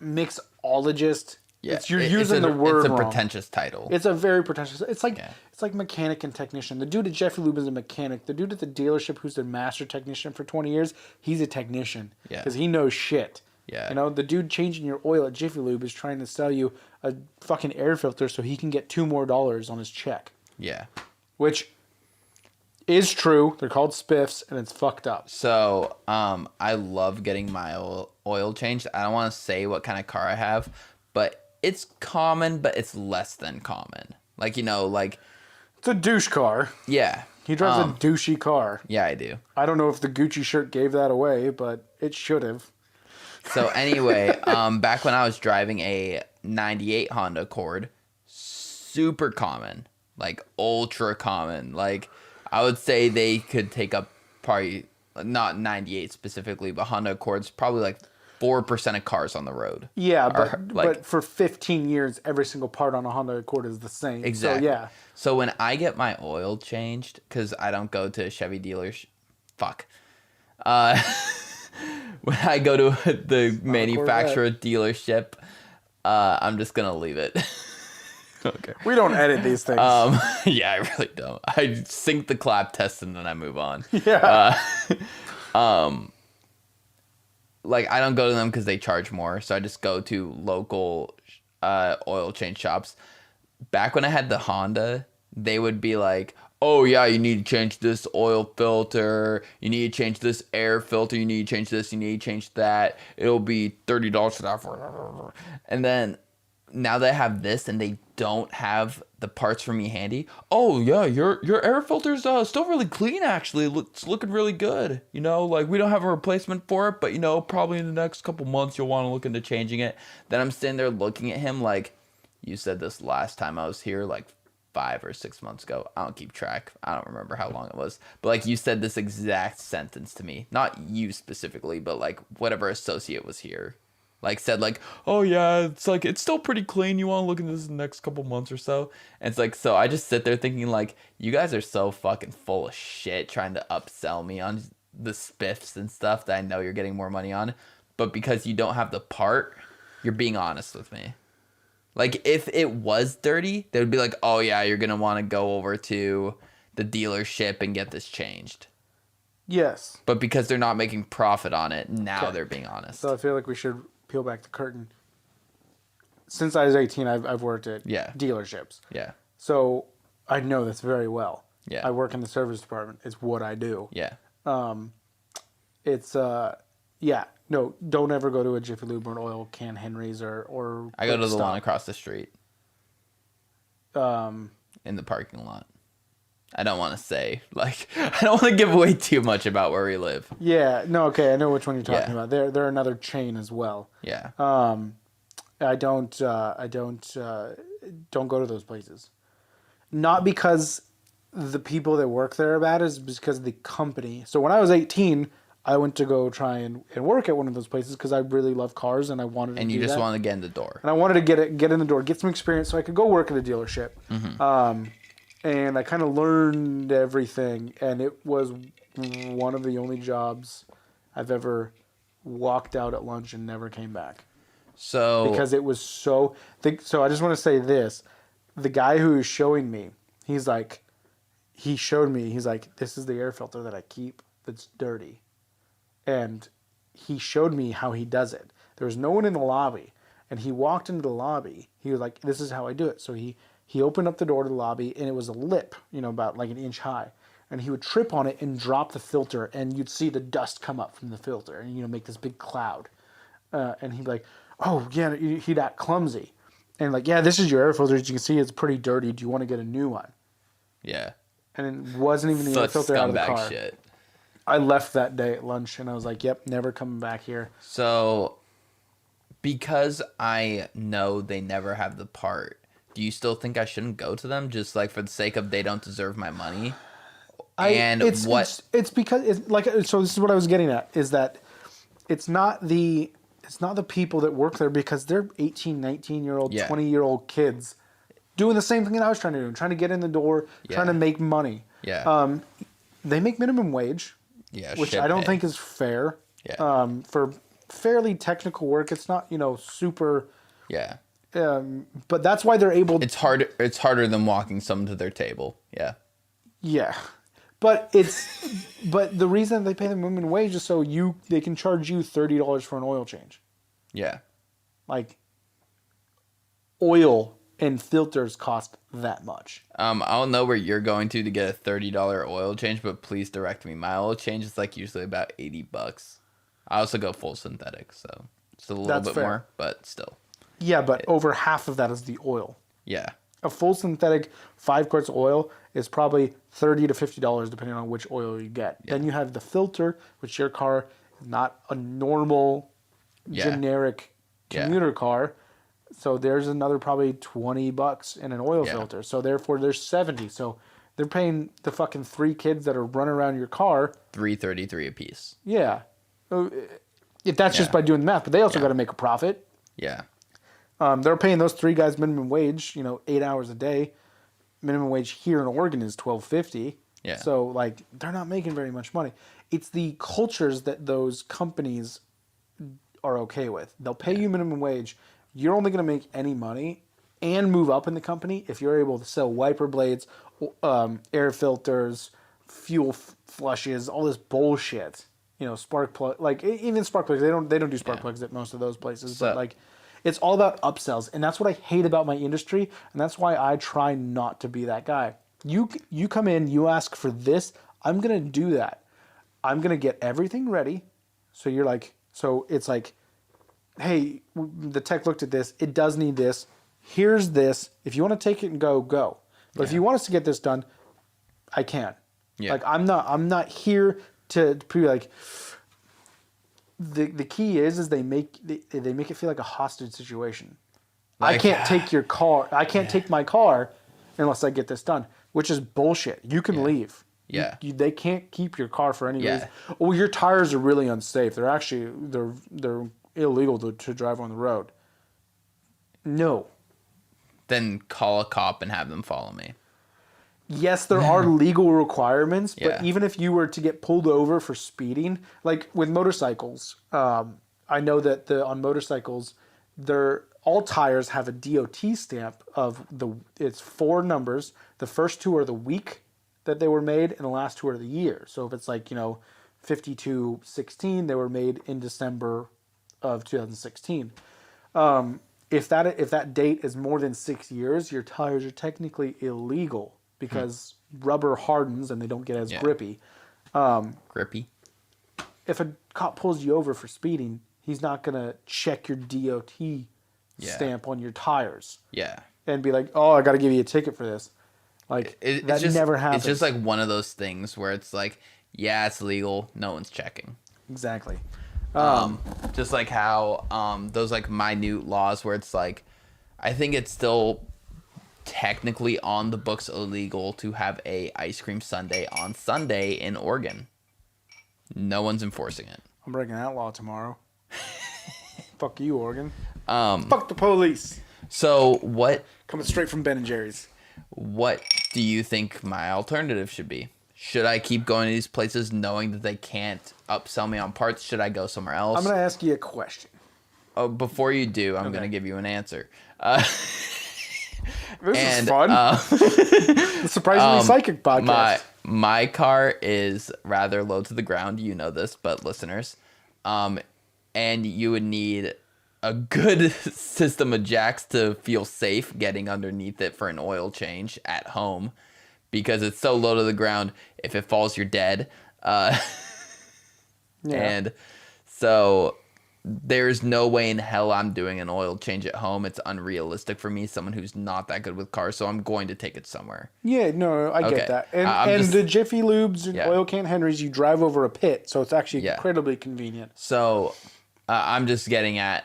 mixologist, Yeah, You're using the word It's a wrong. pretentious title. It's a very pretentious. It's like mechanic and technician. The dude at Jiffy Lube is a mechanic. The dude at the dealership who's the master technician for 20 years, he's a technician. Yeah. Because he knows shit. Yeah. You know, the dude changing your oil at Jiffy Lube is trying to sell you a fucking air filter so he can get $2 more on his check. Yeah. Which is true. They're called spiffs, and it's fucked up. So, I love getting my oil changed. I don't want to say what kind of car I have, but it's common, but it's less than common. Like, It's a douche car. Yeah. He drives a douchey car. Yeah, I do. I don't know if the Gucci shirt gave that away, but it should have. So anyway, back when I was driving a 98 Honda Accord, super common, like ultra common. Like I would say they could take up probably not 98 specifically, but Honda Accords probably like 4% of cars on the road. Yeah, but for 15 years, every single part on a Honda Accord is the same. Exactly. So, yeah. So when I get my oil changed, because I don't go to Chevy dealers, when I go to the manufacturer dealership, I'm just gonna leave it. Okay. We don't edit these things. Yeah, I really don't. I sync the clap test and then I move on. Yeah. Like I don't go to them because they charge more, so I just go to local oil change shops. Back when I had the Honda, they would be like, "Oh yeah, you need to change this oil filter. You need to change this air filter. You need to change this. You need to change that. It'll be $30 for that." And then now that I have this and they don't have the parts for me handy, oh yeah, your air filter's still really clean actually. It's looking really good. Like we don't have a replacement for it, but probably in the next couple months you'll want to look into changing it. Then I'm sitting there looking at him like, you said this last time I was here, like 5 or 6 months ago. I don't keep track. I don't remember how long it was. But like you said this exact sentence to me. Not you specifically, but like whatever associate was here. Like said like, "Oh yeah, it's still pretty clean. You want to look into this in the next couple months or so." And it's like, so I just sit there thinking like, you guys are so fucking full of shit trying to upsell me on the spiffs and stuff that I know you're getting more money on. But because you don't have the part, you're being honest with me. Like, if it was dirty, they would be like, "Oh, yeah, you're going to want to go over to the dealership and get this changed." Yes. But because they're not making profit on it, now they're being honest. So I feel like we should peel back the curtain. Since I was 18, I've worked at dealerships. Yeah. So I know this very well. Yeah. I work in the service department. It's what I do. Yeah. No, don't ever go to a Jiffy Lube or an oil can Henry's or I go to the one across the street. Um, in the parking lot. I don't want to say, like, I don't want to give away too much about where we live. Yeah, no, okay, I know which one you're talking about. They're another chain as well. Yeah. I don't go to those places. Not because the people that work there are bad, is because of the company. So when I was 18, I went to go try and work at one of those places because I really love cars and I wanted to and you just wanted to get in the door. And I wanted to get in the door, get some experience so I could go work at a dealership. Mm-hmm. And I kind of learned everything, and it was one of the only jobs I've ever walked out at lunch and never came back. So because it was so I just want to say this. The guy who was showing me, he showed me, he's like, "This is the air filter that I keep that's dirty." And he showed me how he does it. There was no one in the lobby, and he walked into the lobby. He was like, "This is how I do it." So he opened up the door to the lobby, and it was a lip, about like an inch high. And he would trip on it and drop the filter, and you'd see the dust come up from the filter and, make this big cloud. And he'd be like, "Oh, yeah," he'd act clumsy. And like, "Yeah, this is your air filter. As you can see, it's pretty dirty. Do you want to get a new one?" Yeah. And it wasn't even the air filter out of the car. Shit. I left that day at lunch, and I was like, "Yep, never coming back here." So, because I know they never have the part, do you still think I shouldn't go to them just like for the sake of they don't deserve my money? It's because it's like, so this is what I was getting at, is that it's not the people that work there, because they're 18, 19-year-old, 20-year-old kids doing the same thing that I was trying to do, trying to get in the door, trying to make money. Yeah. They make minimum wage, which I don't think is fair. Yeah. For fairly technical work, it's not, super. Yeah. But that's why they're able. It's hard. It's harder than walking someone to their table. Yeah. Yeah, but the reason they pay the minimum wage is so they can charge you $30 for an oil change. Yeah. Like, oil and filters cost that much. I don't know where you're going to get a $30 oil change, but please direct me. My oil change is like usually about $80. I also go full synthetic, so it's a little bit more, but still. Yeah, but over half of that is the oil. Yeah. A full synthetic 5 quarts of oil is probably $30 to $50 depending on which oil you get. Yeah. Then you have the filter, which your car is not a normal generic commuter car. So there's another probably $20 in an oil filter. So therefore there's 70. So they're paying the fucking 3 kids that are running around your car $3.33 a piece. Yeah. That's just by doing the math, but they also got to make a profit. Yeah. They're paying those 3 guys minimum wage, 8 hours a day. Minimum wage here in Oregon is $12.50. Yeah. So like they're not making very much money. It's the cultures that those companies are okay with. They'll pay you minimum wage. You're only going to make any money and move up in the company if you're able to sell wiper blades, air filters, fuel flushes, all this bullshit. Spark plug, like even spark plugs. They don't do spark plugs at most of those places. But like, it's all about upsells, and that's what I hate about my industry, and that's why I try not to be that guy. You come in, you ask for this, I'm gonna do that. I'm gonna get everything ready. So it's like, hey, the tech looked at this. It does need this. Here's this. If you want to take it and go. But if you want us to get this done, I can. Yeah. Like I'm not here to be like. The key is they make it feel like a hostage situation. Like, I can't take your car. I can't take my car unless I get this done, which is bullshit. You can leave. Yeah. They can't keep your car for any reason. Oh, your tires are really unsafe. They're actually they're illegal to drive on the road. No. Then call a cop and have them follow me. Yes, there are legal requirements, but even if you were to get pulled over for speeding, like with motorcycles, I know that on motorcycles, all tires have a DOT stamp of it's 4 numbers. The first 2 are the week that they were made, and the last 2 are the year. So if it's like 5216, they were made in December of 2016. If that date is more than 6 years, your tires are technically illegal. Because rubber hardens and they don't get as grippy. Grippy? If a cop pulls you over for speeding, he's not going to check your DOT stamp on your tires. Yeah. And be like, oh, I got to give you a ticket for this. Like, that never happens. It's just like one of those things where it's like, yeah, it's legal. No one's checking. Exactly. Just like how those like minute laws where it's like, I think it's still technically on the books illegal to have a ice cream sundae on Sunday in Oregon. No one's enforcing it. I'm breaking that law tomorrow. Fuck you, Oregon. Fuck the police. So what? Coming straight from Ben and Jerry's. What do you think my alternative should be? Should I keep going to these places knowing that they can't upsell me on parts? Should I go somewhere else? I'm going to ask you a question. Oh, before you do, I'm going to give you an answer. This is fun. The Surprisingly Psychic podcast. My car is rather low to the ground. You know this, but listeners. And you would need a good system of jacks to feel safe getting underneath it for an oil change at home. Because it's so low to the ground, if it falls, you're dead. And so there's no way in hell I'm doing an oil change at home. It's unrealistic for me, someone who's not that good with cars, so I'm going to take it somewhere. Yeah, no, I get that. And the Jiffy Lubes and Oil Can Henrys, you drive over a pit, so it's actually incredibly convenient. So I'm just getting at,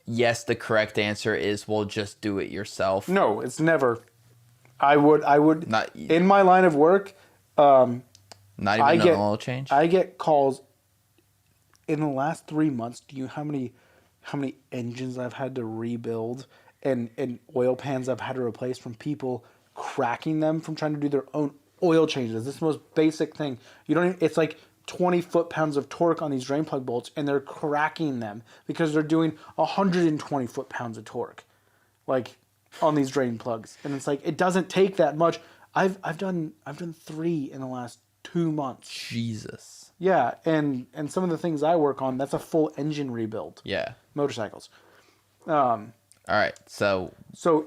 yes, the correct answer is, well, just do it yourself. No, it's never. I would not, in my line of work, not even an oil change? I get calls. In the last 3 months, do you know how many engines I've had to rebuild and oil pans I've had to replace from people cracking them from trying to do their own oil changes? This is the most basic thing. It's like 20 foot-pounds of torque on these drain plug bolts, and they're cracking them because they're doing 120 foot-pounds of torque. like on these drain plugs, and it's like it doesn't take that much. I've done 3 in the last 2 months. Jesus. Yeah, and some of the things I work on, that's a full engine rebuild. Yeah. Motorcycles. All right. So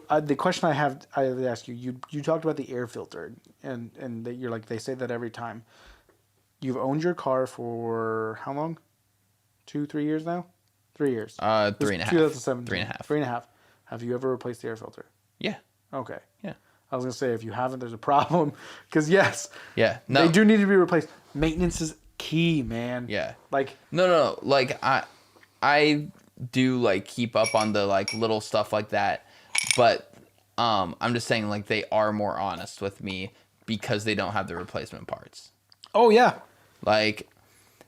The question I would ask you, you talked about the air filter, and that you're like, they say that every time. You've owned your car for how long? 2-3 years now? 3 years. 3.5. 2017. 3.5. 3.5. Have you ever replaced the air filter? Yeah. Okay. Yeah. I was gonna say if you haven't, there's a problem. Because yes, Yeah. No. they do need to be replaced. Maintenance is key, man. Yeah. Like No. Like I do like keep up on the like little stuff like that, but I'm just saying like they are more honest with me because they don't have the replacement parts. oh yeah, Like,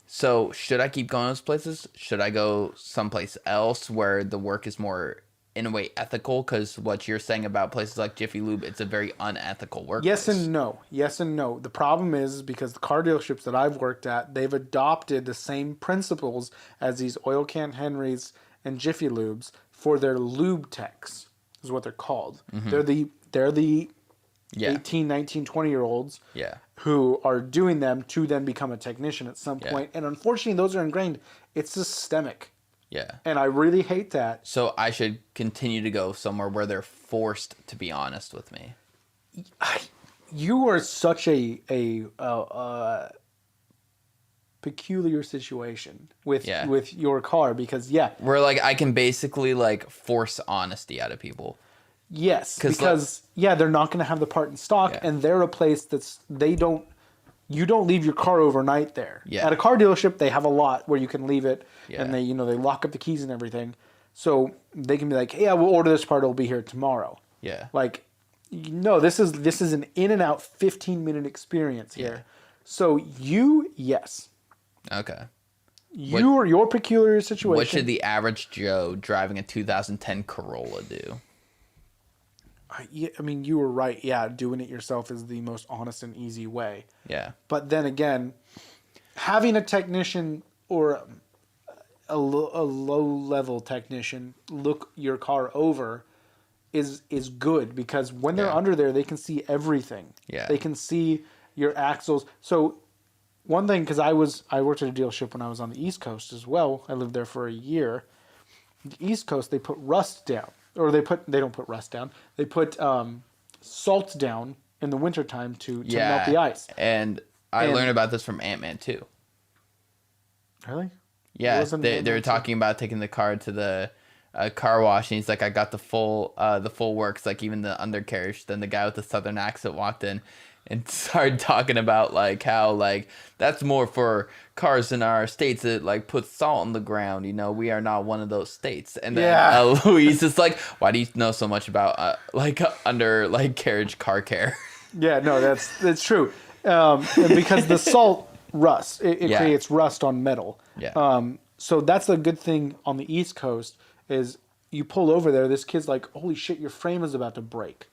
so should I keep going to those places? Should I go someplace else where the work is more, in a way, ethical? Because what you're saying about places like Jiffy Lube, it's a very unethical workplace. yes and no. Yes and no. The problem is because the car dealerships that I've worked at, they've adopted the same principles as these Oil Can Henrys and Jiffy Lubes for their lube techs, is what they're called. Mm-hmm. They're the Yeah. 18, 19, 20-year-olds Yeah. who are doing them to then become a technician at some Yeah. point. And unfortunately, those are ingrained. It's systemic. Yeah. And I really hate that. So I should continue to go somewhere where they're forced to be honest with me. You are such a peculiar situation with your car because Where like I can basically like force honesty out of people. yes, because they're not going to have the part in stock, and they're a place you don't leave your car overnight there. Yeah. At a car dealership, they have a lot where you can leave it, Yeah. and they lock up the keys and everything, so they can be like, yeah, we'll order this part, it'll be here tomorrow. Yeah. Like, no, this is an in and out 15-minute experience here. Yeah. So yes. Okay. Your peculiar situation. What should the average Joe driving a 2010 Corolla do? I mean, you were right. Yeah, doing it yourself is the most honest and easy way. Yeah. But then again, having a technician or a low-level technician look your car over is good because when they're under there, they can see everything. Yeah. They can see your axles. So one thing, because I worked at a dealership when I was on the East Coast as well. I lived there for a year. The East Coast, they put rust down. Or they don't put rust down. They put salt down in the wintertime to melt the ice. And I learned about this from Ant-Man too. Really? Yeah, they were talking about taking the car to the car wash, and he's like, I got the full works, like even the undercarriage. Then the guy with the southern accent walked in and started talking about like how like that's more for cars in our states that like put salt on the ground. You know, we are not one of those states. And then Luis is like, why do you know so much about like under like carriage car care? Yeah, no, that's true. Because the salt rust, it creates rust on metal. Yeah. So that's the good thing on the East Coast is you pull over there, this kid's like, holy shit, your frame is about to break.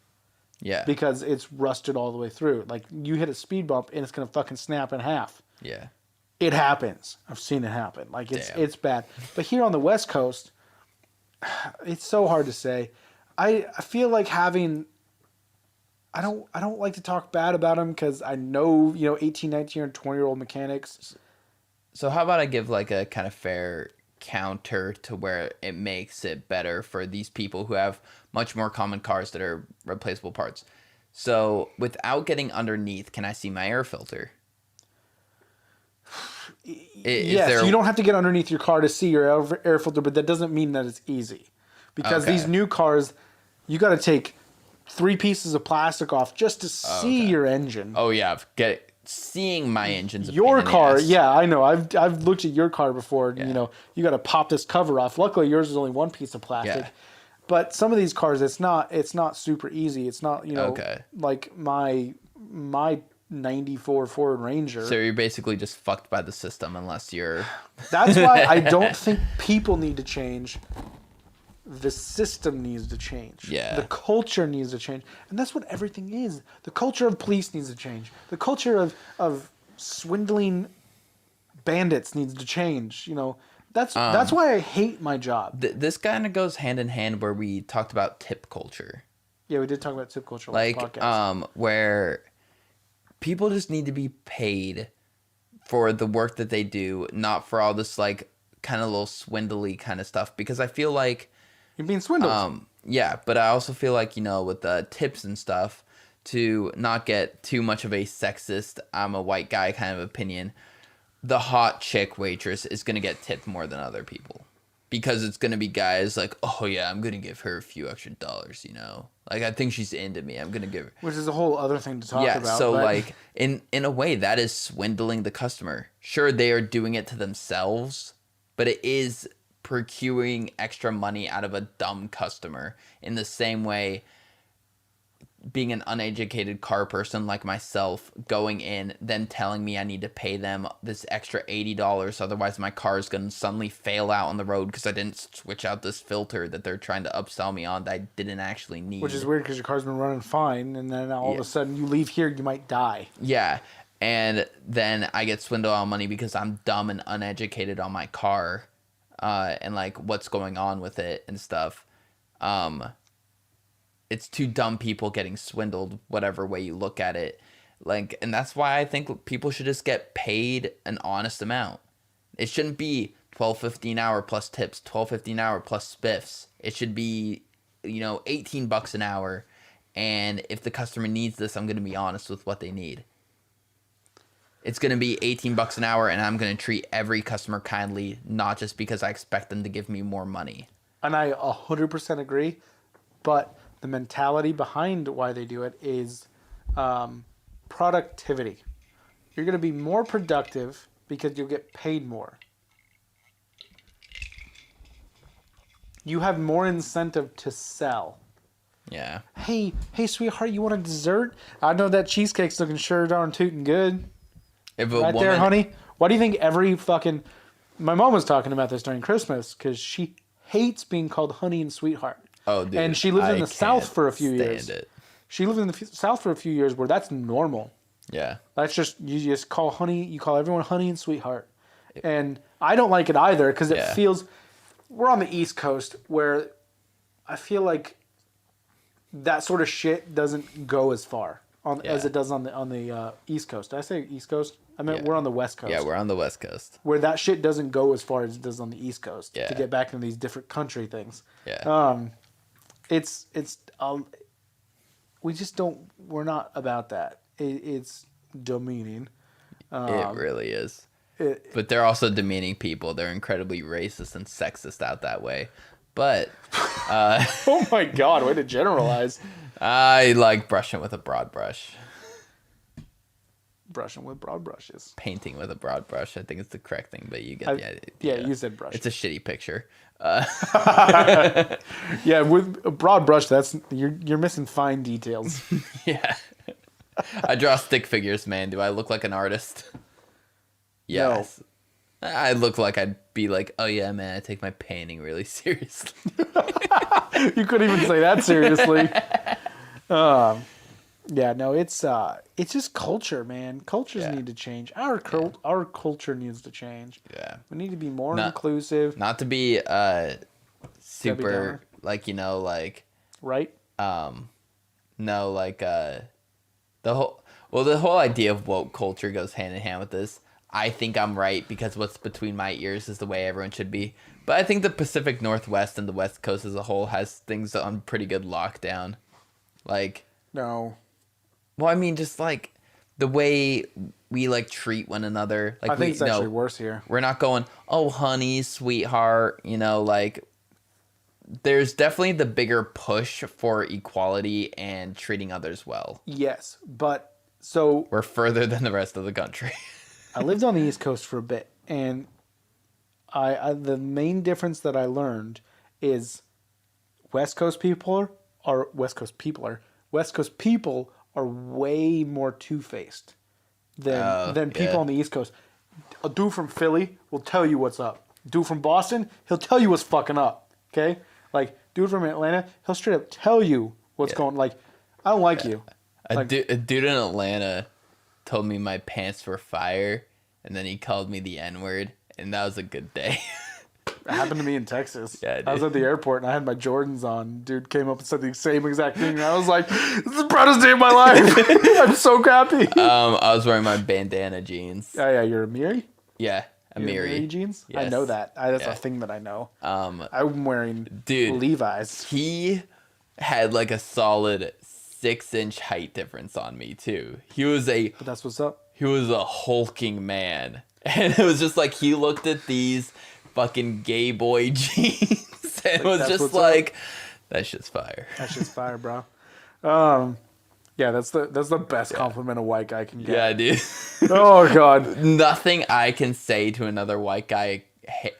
Yeah. Because it's rusted all the way through. Like, you hit a speed bump and it's going to fucking snap in half. Yeah. It happens. I've seen it happen. Like, it's bad. But here on the West Coast, it's so hard to say. I feel like having... I don't like to talk bad about them because I know, 18, 19, or 20-year-old mechanics. So how about I give like a kind of fair counter to where it makes it better for these people who have much more common cars that are replaceable parts. So without getting underneath, can I see my air filter? Yes, you don't have to get underneath your car to see your air filter, but that doesn't mean that it's easy. Because these new cars, you got to take 3 pieces of plastic off just to see your engine. Oh yeah, seeing my engine's your car. Yeah, I know. I've looked at your car before. Yeah. You got to pop this cover off. Luckily, yours is only 1 piece of plastic. Yeah. But some of these cars, it's not super easy. It's not like my 94 Ford Ranger. So you're basically just fucked by the system unless you're. That's why I don't think people need to change. The system needs to change. Yeah. The culture needs to change. And that's what everything is. The culture of police needs to change. The culture of swindling bandits needs to change. That's why I hate my job. This kind of goes hand in hand where we talked about tip culture. Yeah, we did talk about tip culture Like, last podcast. where people just need to be paid for the work that they do, not for all this, like, kind of little swindly kind of stuff. Because I feel like... You're being swindled. Yeah, but I also feel like, with the tips and stuff, to not get too much of a sexist, I'm a white guy kind of opinion, the hot chick waitress is going to get tipped more than other people. Because it's going to be guys like, oh yeah, I'm going to give her a few extra dollars, Like, I think she's into me. I'm going to give her... Which is a whole other thing to talk about. Yeah, so, like, in a way, that is swindling the customer. Sure, they are doing it to themselves, but it is procuring extra money out of a dumb customer. In the same way, being an uneducated car person like myself, going in, then telling me I need to pay them this extra $80, otherwise my car is going to suddenly fail out on the road because I didn't switch out this filter that they're trying to upsell me on that I didn't actually need. Which is weird because your car's been running fine, and then all of a sudden you leave here, you might die. Yeah, and then I get swindled on money because I'm dumb and uneducated on my car, and like what's going on with it and stuff. It's two dumb people getting swindled, whatever way you look at it. Like, and that's why I think people should just get paid an honest amount. It shouldn't be $12.50 an hour plus tips, $12.50 an hour plus spiffs. It should be, $18 an hour. And if the customer needs this, I'm going to be honest with what they need. It's going to be $18 an hour, and I'm going to treat every customer kindly, not just because I expect them to give me more money. And I 100% agree, but the mentality behind why they do it is productivity. You're going to be more productive because you'll get paid more. You have more incentive to sell. Yeah. Hey, sweetheart, you want a dessert? I know that cheesecake's looking sure darn tootin' good. There, honey. Why do you think every fucking... My mom was talking about this during Christmas because she hates being called honey and sweetheart. Oh, dude. And she lived in the South for a few years. It. She lived in the South for a few years where that's normal. Yeah. That's just... You just call honey... You call everyone honey and sweetheart. And I don't like it either because it feels... We're on the East Coast where I feel like that sort of shit doesn't go as far as it does on the East Coast. Did I say East Coast? I meant we're on the West Coast. Yeah, we're on the West Coast. Where that shit doesn't go as far as it does on the East Coast. To get back into these different country things. Yeah. We just don't. We're not about that. It's demeaning. It really is. But they're also demeaning people. They're incredibly racist and sexist out that way. But oh my god, way to generalize. I like brushing with a broad brush. Brushing with broad brushes. Painting with a broad brush, I think it's the correct thing, but you get the idea. Yeah, you said brush. It's a shitty picture. Yeah, with a broad brush, that's you're missing fine details. Yeah. I draw stick figures, man. Do I look like an artist? Yes. No. I look like I'd be like, oh yeah, man, I take my painting really seriously. You couldn't even say that seriously. Yeah, no, it's just culture, man. Cultures need to change. Our culture needs to change. Yeah. We need to be more inclusive. Not to be super like, right? No, like the whole idea of woke culture goes hand in hand with this. I think I'm right because what's between my ears is the way everyone should be. But I think the Pacific Northwest and the West Coast as a whole has things on pretty good lockdown. Like... No. Well, I mean, just like the way we like treat one another. Like I think it's actually worse here. We're not going, oh, honey, sweetheart. Like there's definitely the bigger push for equality and treating others well. Yes, but so... We're further than the rest of the country. I lived on the East Coast for a bit, and the main difference that I learned is West Coast people are way more two-faced than people on the East Coast. A dude from Philly will tell you what's up. Dude from Boston, he'll tell you what's fucking up. Okay? Like, dude from Atlanta, he'll straight up tell you what's going... Like, I don't like you. A dude in Atlanta told me my pants were fire, and then he called me the N-word, and that was a good day. It happened to me in Texas. Yeah, I was dude. at the airport and I had my Jordans on. Dude came up and said the same exact thing. And I was like, this is the proudest day of my life. I'm so happy. I was wearing my bandana jeans. Oh, yeah, you're a Miri? Yeah, a You're Miri. jeans? I Yes. know that. That's Yeah. a thing that I know. I'm wearing Dude, Levi's. he had like a solid 6-inch height difference on me too. But that's what's up. He was a hulking man. And it was just like he looked at these fucking gay boy jeans and was that's just what's like, that shit's fire. That shit's fire, bro. Yeah, that's the best compliment a white guy can get. Yeah, dude. Oh god. Nothing I can say to another white guy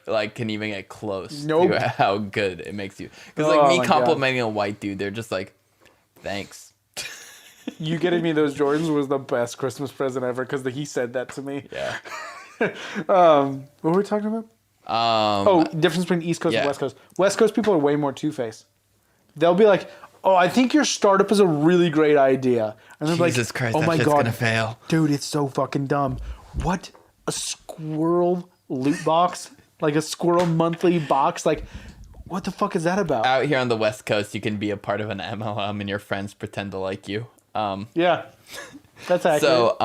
like can even get close Nope. to how good it makes you. Because like Oh me my complimenting a white dude, they're just like, thanks. You getting me those Jordans was the best Christmas present ever because he said that to me. Yeah. What were we talking about? Oh, Difference between East Coast yeah. and West Coast. West Coast people are way more two-faced. They'll be like, "Oh, I think your startup is a really great idea," and they're Jesus like, Christ, "Oh that my shit's god, gonna fail." dude, it's so fucking dumb. What a squirrel loot box, like a squirrel monthly box, like." What the fuck is that about? Out here on the West Coast, you can be a part of an MLM and your friends pretend to like you. Yeah, that's accurate. So,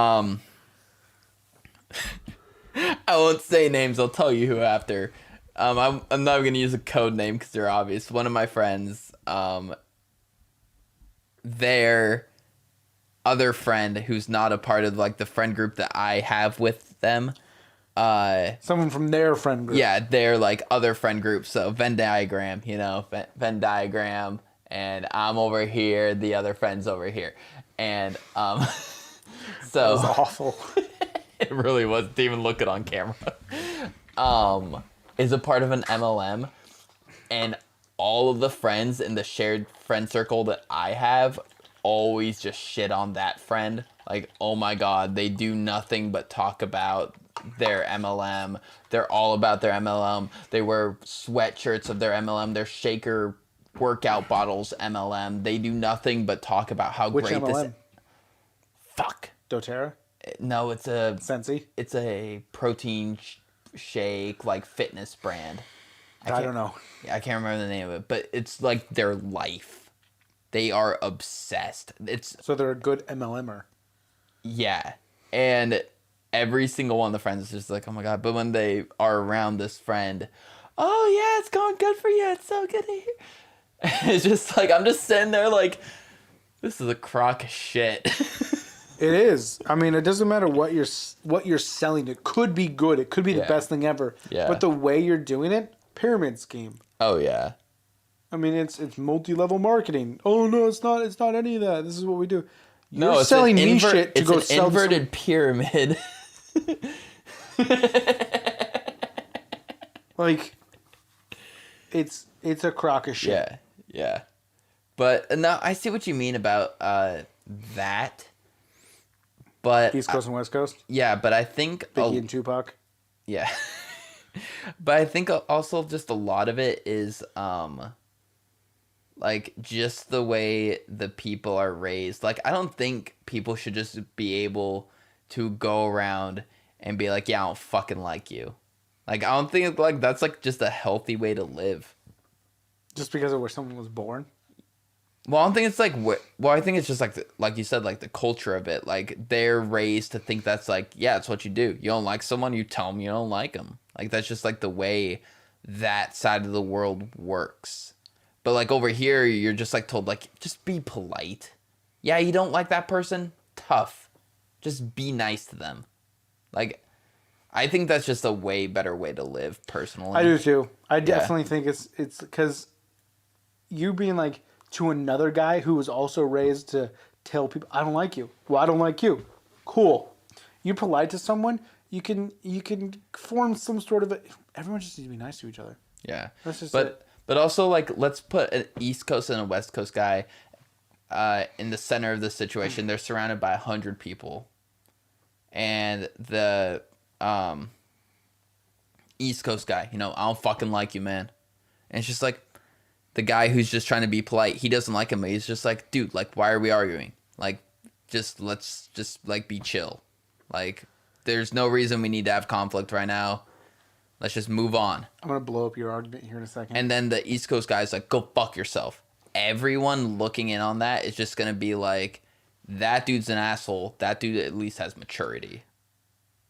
I won't say names. I'll tell you who after. I'm not going to use a code name because they're obvious. One of my friends, their other friend who's not a part of like the friend group that I have with them. Someone from their friend group. Yeah, they're like other friend groups. So Venn diagram, Venn diagram, and I'm over here. The other friend's over here, and so That was awful. it really was. Didn't even look it on camera. Is a part of an MLM, and all of the friends in the shared friend circle that I have always just shit on that friend. Like, oh my god, they do nothing but talk about their MLM. They're all about their MLM. They wear sweatshirts of their MLM. Their shaker workout bottles MLM. They do nothing but talk about how Which great MLM? this. Fuck. doTERRA? No, it's a Sensi? it's a protein shake like fitness brand. I don't know. I can't remember the name of it, but it's like their life. They are obsessed. It's So they're a good MLMer. yeah, and every single one of the friends is just like, oh my god. But when they are around this friend, oh yeah, it's going good for you. It's so good to hear. It's just like I'm just sitting there like, this is a crock of shit. It is. I mean, it doesn't matter what you're selling. It could be good. It could be the Yeah. best thing ever. Yeah. But the way you're doing it, pyramid scheme. Oh yeah. I mean, it's multi-level marketing. Oh no, it's not. It's not any of that. This is what we do. You're No, it's selling an me shit to it's go an sell to some- inverted pyramid. Like, it's a crock of shit. Yeah, yeah. But no, I see what you mean about that. But East Coast and West Coast. yeah, but I think Biggie and Tupac. yeah. But I think also just a lot of it is like just the way the people are raised. Like I don't think people should just be able to go around and be like, yeah, I don't fucking like you. Like I don't think like that's like just a healthy way to live. Just because of where someone was born. Well, I don't think it's like well, I think it's just like you said, like the culture of it. Like they're raised to think that's like, yeah, it's what you do. You don't like someone, you tell them you don't like them. Like that's just like the way that side of the world works. But like over here, you're just like told like, just be polite. Yeah, you don't like that person? Tough. Just be nice to them. Like, I think that's just a way better way to live personally. I do too. I definitely think it's because you being like to another guy who was also raised to tell people, I don't like you. Well, I don't like you. Cool. You're polite to someone, you can form some sort of everyone just needs to be nice to each other. Yeah. That's just But also like let's put an East Coast and a West Coast guy in the center of the situation. They're surrounded by 100 people. And the East Coast guy, I don't fucking like you, man. And it's just like the guy who's just trying to be polite, he doesn't like him, but he's just like, dude, like, why are we arguing? Like, let's just, like, be chill. Like, there's no reason we need to have conflict right now. Let's just move on. I'm going to blow up your argument here in a second. And then the East Coast guy's like, go fuck yourself. Everyone looking in on that is just going to be like, that dude's an asshole. That dude at least has maturity.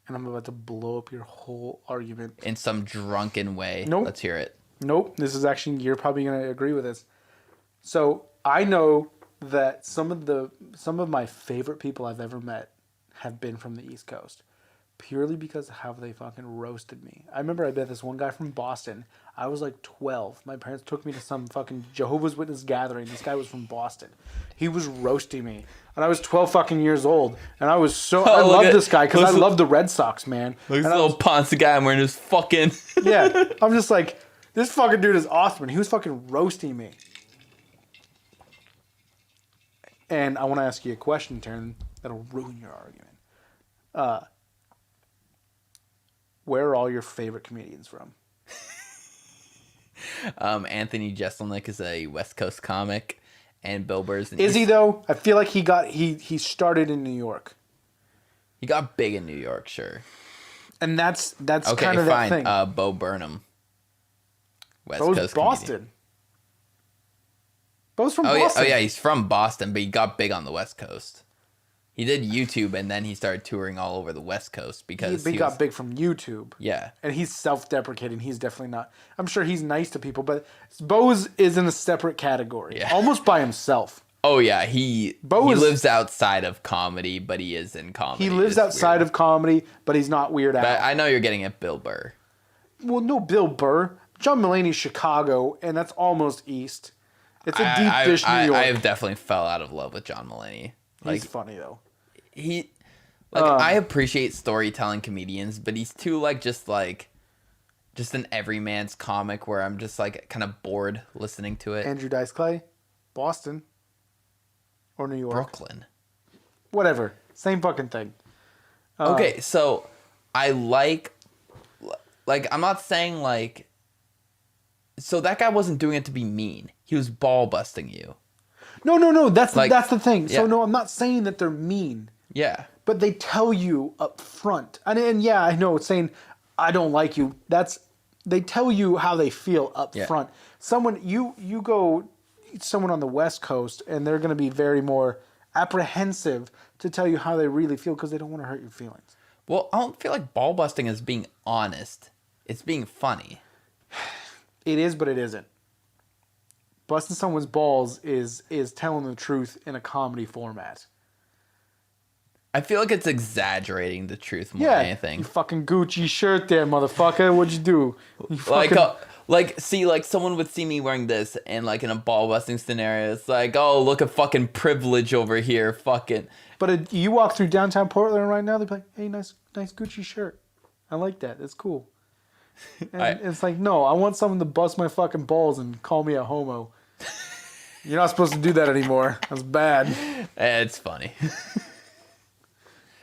And I'm about to blow up your whole argument. In some drunken way. Nope. Let's hear it. Nope. This is actually, you're probably going to agree with this. So I know that some of my favorite people I've ever met have been from the East Coast. Purely because of how they fucking roasted me. I remember I met this one guy from Boston. I was like 12. My parents took me to some fucking Jehovah's Witness gathering. This guy was from Boston. He was roasting me. And I was 12 fucking years old. And I was so... I love this guy because I love the Red Sox, man. Look at this little Ponce guy. I'm wearing his fucking... Yeah. I'm just like, this fucking dude is awesome. And he was fucking roasting me. And I want to ask you a question, Taran, that'll ruin your argument. Where are all your favorite comedians from? Anthony Jeselnik is a West Coast comic, and Bill Burr's Is he though? I feel like he started in New York. He got big in New York, sure. And that's Okay, kind of fine. that thing. Bo Burnham, West Bo's Coast Boston. comedian. Bo's from Oh Boston. yeah, he's from Boston, but he got big on the West Coast. He did YouTube, and then he started touring all over the West Coast because he got big from YouTube. Yeah. And he's self-deprecating. He's definitely not. I'm sure he's nice to people, but Bo's is in a separate category. Yeah. Almost by himself. Oh yeah, he lives outside of comedy, but he is in comedy. He lives outside of comedy, but he's not Weird Al. But I know you're getting at Bill Burr. Well, no, Bill Burr. John Mulaney's Chicago, and that's almost East. It's a deep dish New York. I have definitely fell out of love with John Mulaney. He's funny though. I appreciate storytelling comedians, but he's too just an everyman's comic where I'm just like kind of bored listening to it. Andrew Dice Clay, Boston, or New York, Brooklyn, whatever, same fucking thing. Okay, so I I'm not saying so that guy wasn't doing it to be mean. He was ball busting you. No. That's the thing. Yeah. So no, I'm not saying that they're mean. Yeah. But they tell you up front. And yeah, I know it's saying I don't like you. They tell you how they feel up front. Someone you go someone on the West Coast and they're going to be very more apprehensive to tell you how they really feel because they don't want to hurt your feelings. Well, I don't feel like ball busting is being honest. It's being funny. It is, but it isn't. Busting someone's balls is telling the truth in a comedy format. I feel like it's exaggerating the truth more than anything. You fucking Gucci shirt there, motherfucker. What'd you do? You Someone would see me wearing this and in a ball busting scenario, it's like, oh, look at fucking privilege over here, fucking. But you walk through downtown Portland right now, they'd be like, hey, nice Gucci shirt. I like that. It's cool. And it's like, no, I want someone to bust my fucking balls and call me a homo. You're not supposed to do that anymore. That's bad. It's funny.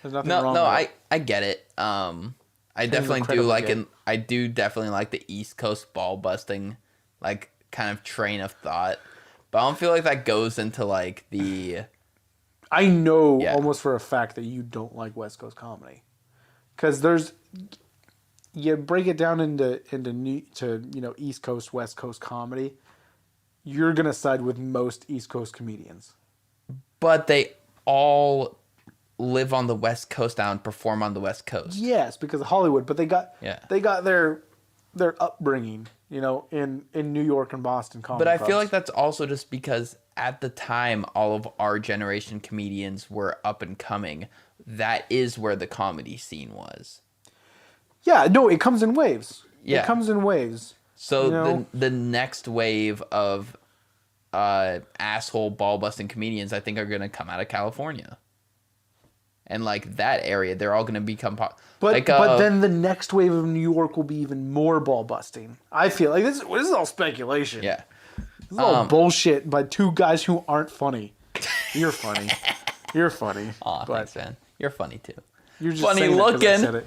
There's nothing wrong with it. I get it. I definitely do I do definitely like the East Coast ball busting, kind of train of thought. But I don't feel like that goes into the. I know almost for a fact that you don't like West Coast comedy, because you break it down into East Coast, West Coast comedy. You're gonna side with most East Coast comedians, but they all live on the West Coast now and perform on the West Coast. Yes, because of Hollywood, but they got their upbringing, in New York and Boston comedy. But I feel like that's also just because at the time all of our generation comedians were up and coming. That is where the comedy scene was. Yeah, no, it comes in waves. Yeah. It comes in waves. So the next wave of asshole ball busting comedians, I think, are going to come out of California. And that area, they're all going to become but then the next wave of New York will be even more ball busting. I feel like this is all speculation. Yeah. This is all bullshit by two guys who aren't funny. You're funny. You're funny. Aw, thanks, man. You're funny too. You're just funny looking.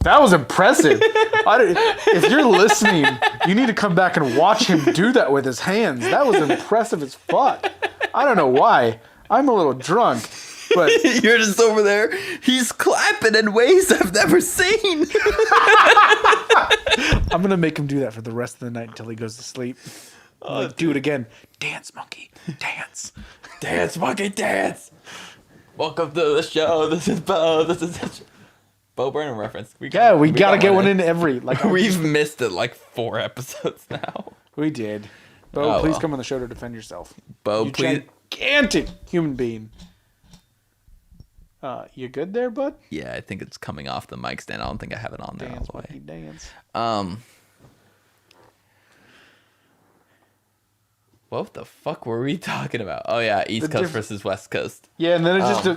That was impressive. If you're listening, you need to come back and watch him do that with his hands. That was impressive as fuck. I don't know why. I'm a little drunk. But you're just over there. He's clapping in ways I've never seen. I'm gonna make him do that for the rest of the night until he goes to sleep. Like, do it again. Dance, monkey. Dance. Dance, monkey, dance. Welcome to the show. This is Bo. This is Bo Burnham reference. We gotta get one in every. Like we've missed it like 4 episodes now. We did. Bo, please come on the show to defend yourself. Bo, you please. Gigantic human being. You good there, bud? Yeah, I think it's coming off the mic stand. I don't think I have it on there Dance, all the way. dance. What the fuck were we talking about? Oh yeah, East Coast versus West Coast. Yeah, and then it just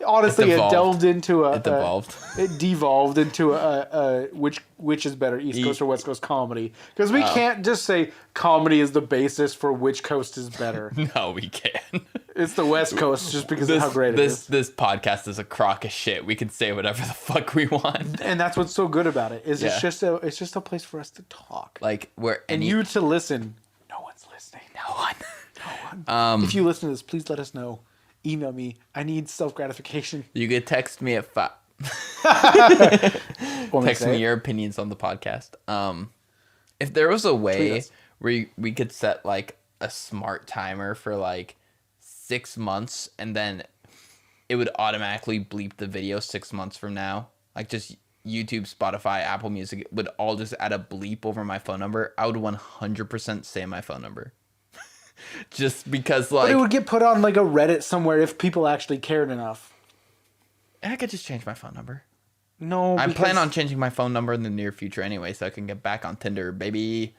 honestly it delved into it devolved. It devolved into a which is better, East Coast or West Coast comedy? Because we can't just say comedy is the basis for which coast is better. No, we can't. It's the West Coast just because of how great it is. This podcast is a crock of shit. We can say whatever the fuck we want, and that's what's so good about it. Is it's just a place for us to talk, like and you to listen. No one's listening. No one. If you listen to this, please let us know. Email me. I need self-gratification. You could text me at 5. Text me your opinions on the podcast. If there was a way where we could set like a smart timer for like 6 months and then it would automatically bleep the video 6 months from now, like just YouTube, Spotify, Apple Music would all just add a bleep over my phone number, I would 100% say my phone number. Just because, like... But it would get put on, like, a Reddit somewhere if people actually cared enough. I could just change my phone number. No, I plan on changing my phone number in the near future anyway, so I can get back on Tinder, baby.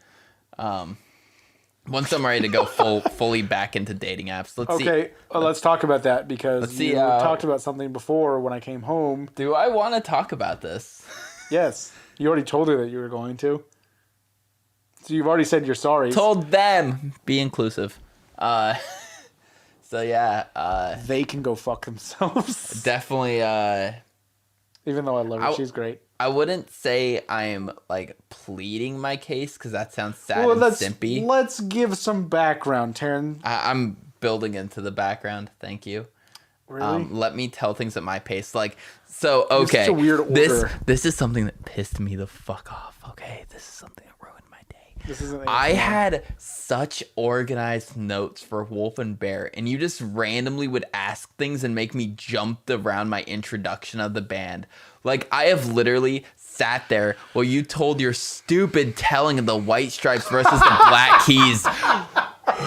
Once I'm ready to go fully back into dating apps. Let's see. Okay, let's talk about that, because you talked about something before when I came home. Do I want to talk about this? Yes. You already told her that you were going to. So you've already said you're sorry. Told them. Be inclusive. So yeah. They can go fuck themselves. Definitely. Even though I love her, she's great. I wouldn't say I'm like pleading my case because that sounds sad and simpy. Let's give some background, Taran. I'm building into the background. Thank you. Really? Let me tell things at my pace. Like, so okay. It's a weird order. This is something that pissed me the fuck off. Okay, this is something that ruined my day. This isn't. I had such organized notes for Wolf and Bear, and you just randomly would ask things and make me jump around my introduction of the band. Like, I have literally sat there while you told your stupid telling of the White Stripes versus the Black Keys.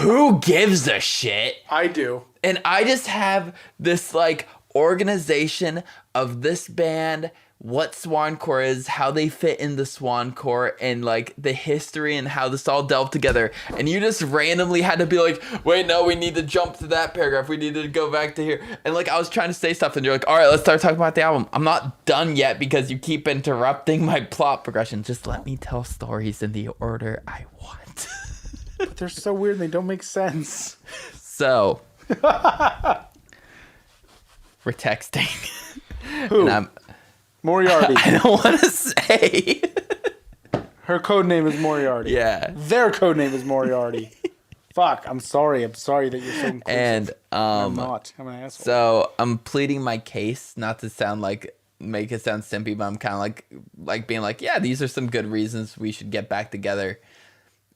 Who gives a shit? I do. And I just have this, like, organization of this band, what Swancore is, how they fit in the Swancore, and, like, the history and how this all delved together. And you just randomly had to be like, wait, no, we need to jump to that paragraph. We need to go back to here. And, like, I was trying to say stuff, and you're like, all right, let's start talking about the album. I'm not done yet because you keep interrupting my plot progression. Just let me tell stories in the order I want. But they're so weird and they don't make sense. So... we're texting. Who? Moriarty. I don't want to say. Her code name is Moriarty. Yeah. Their code name is Moriarty. Fuck. I'm sorry. I'm sorry that you're so inclusive. And I'm not. I'm an asshole. So I'm pleading my case, not to sound like make it sound simpy, but I'm kind of like being like, yeah, these are some good reasons we should get back together.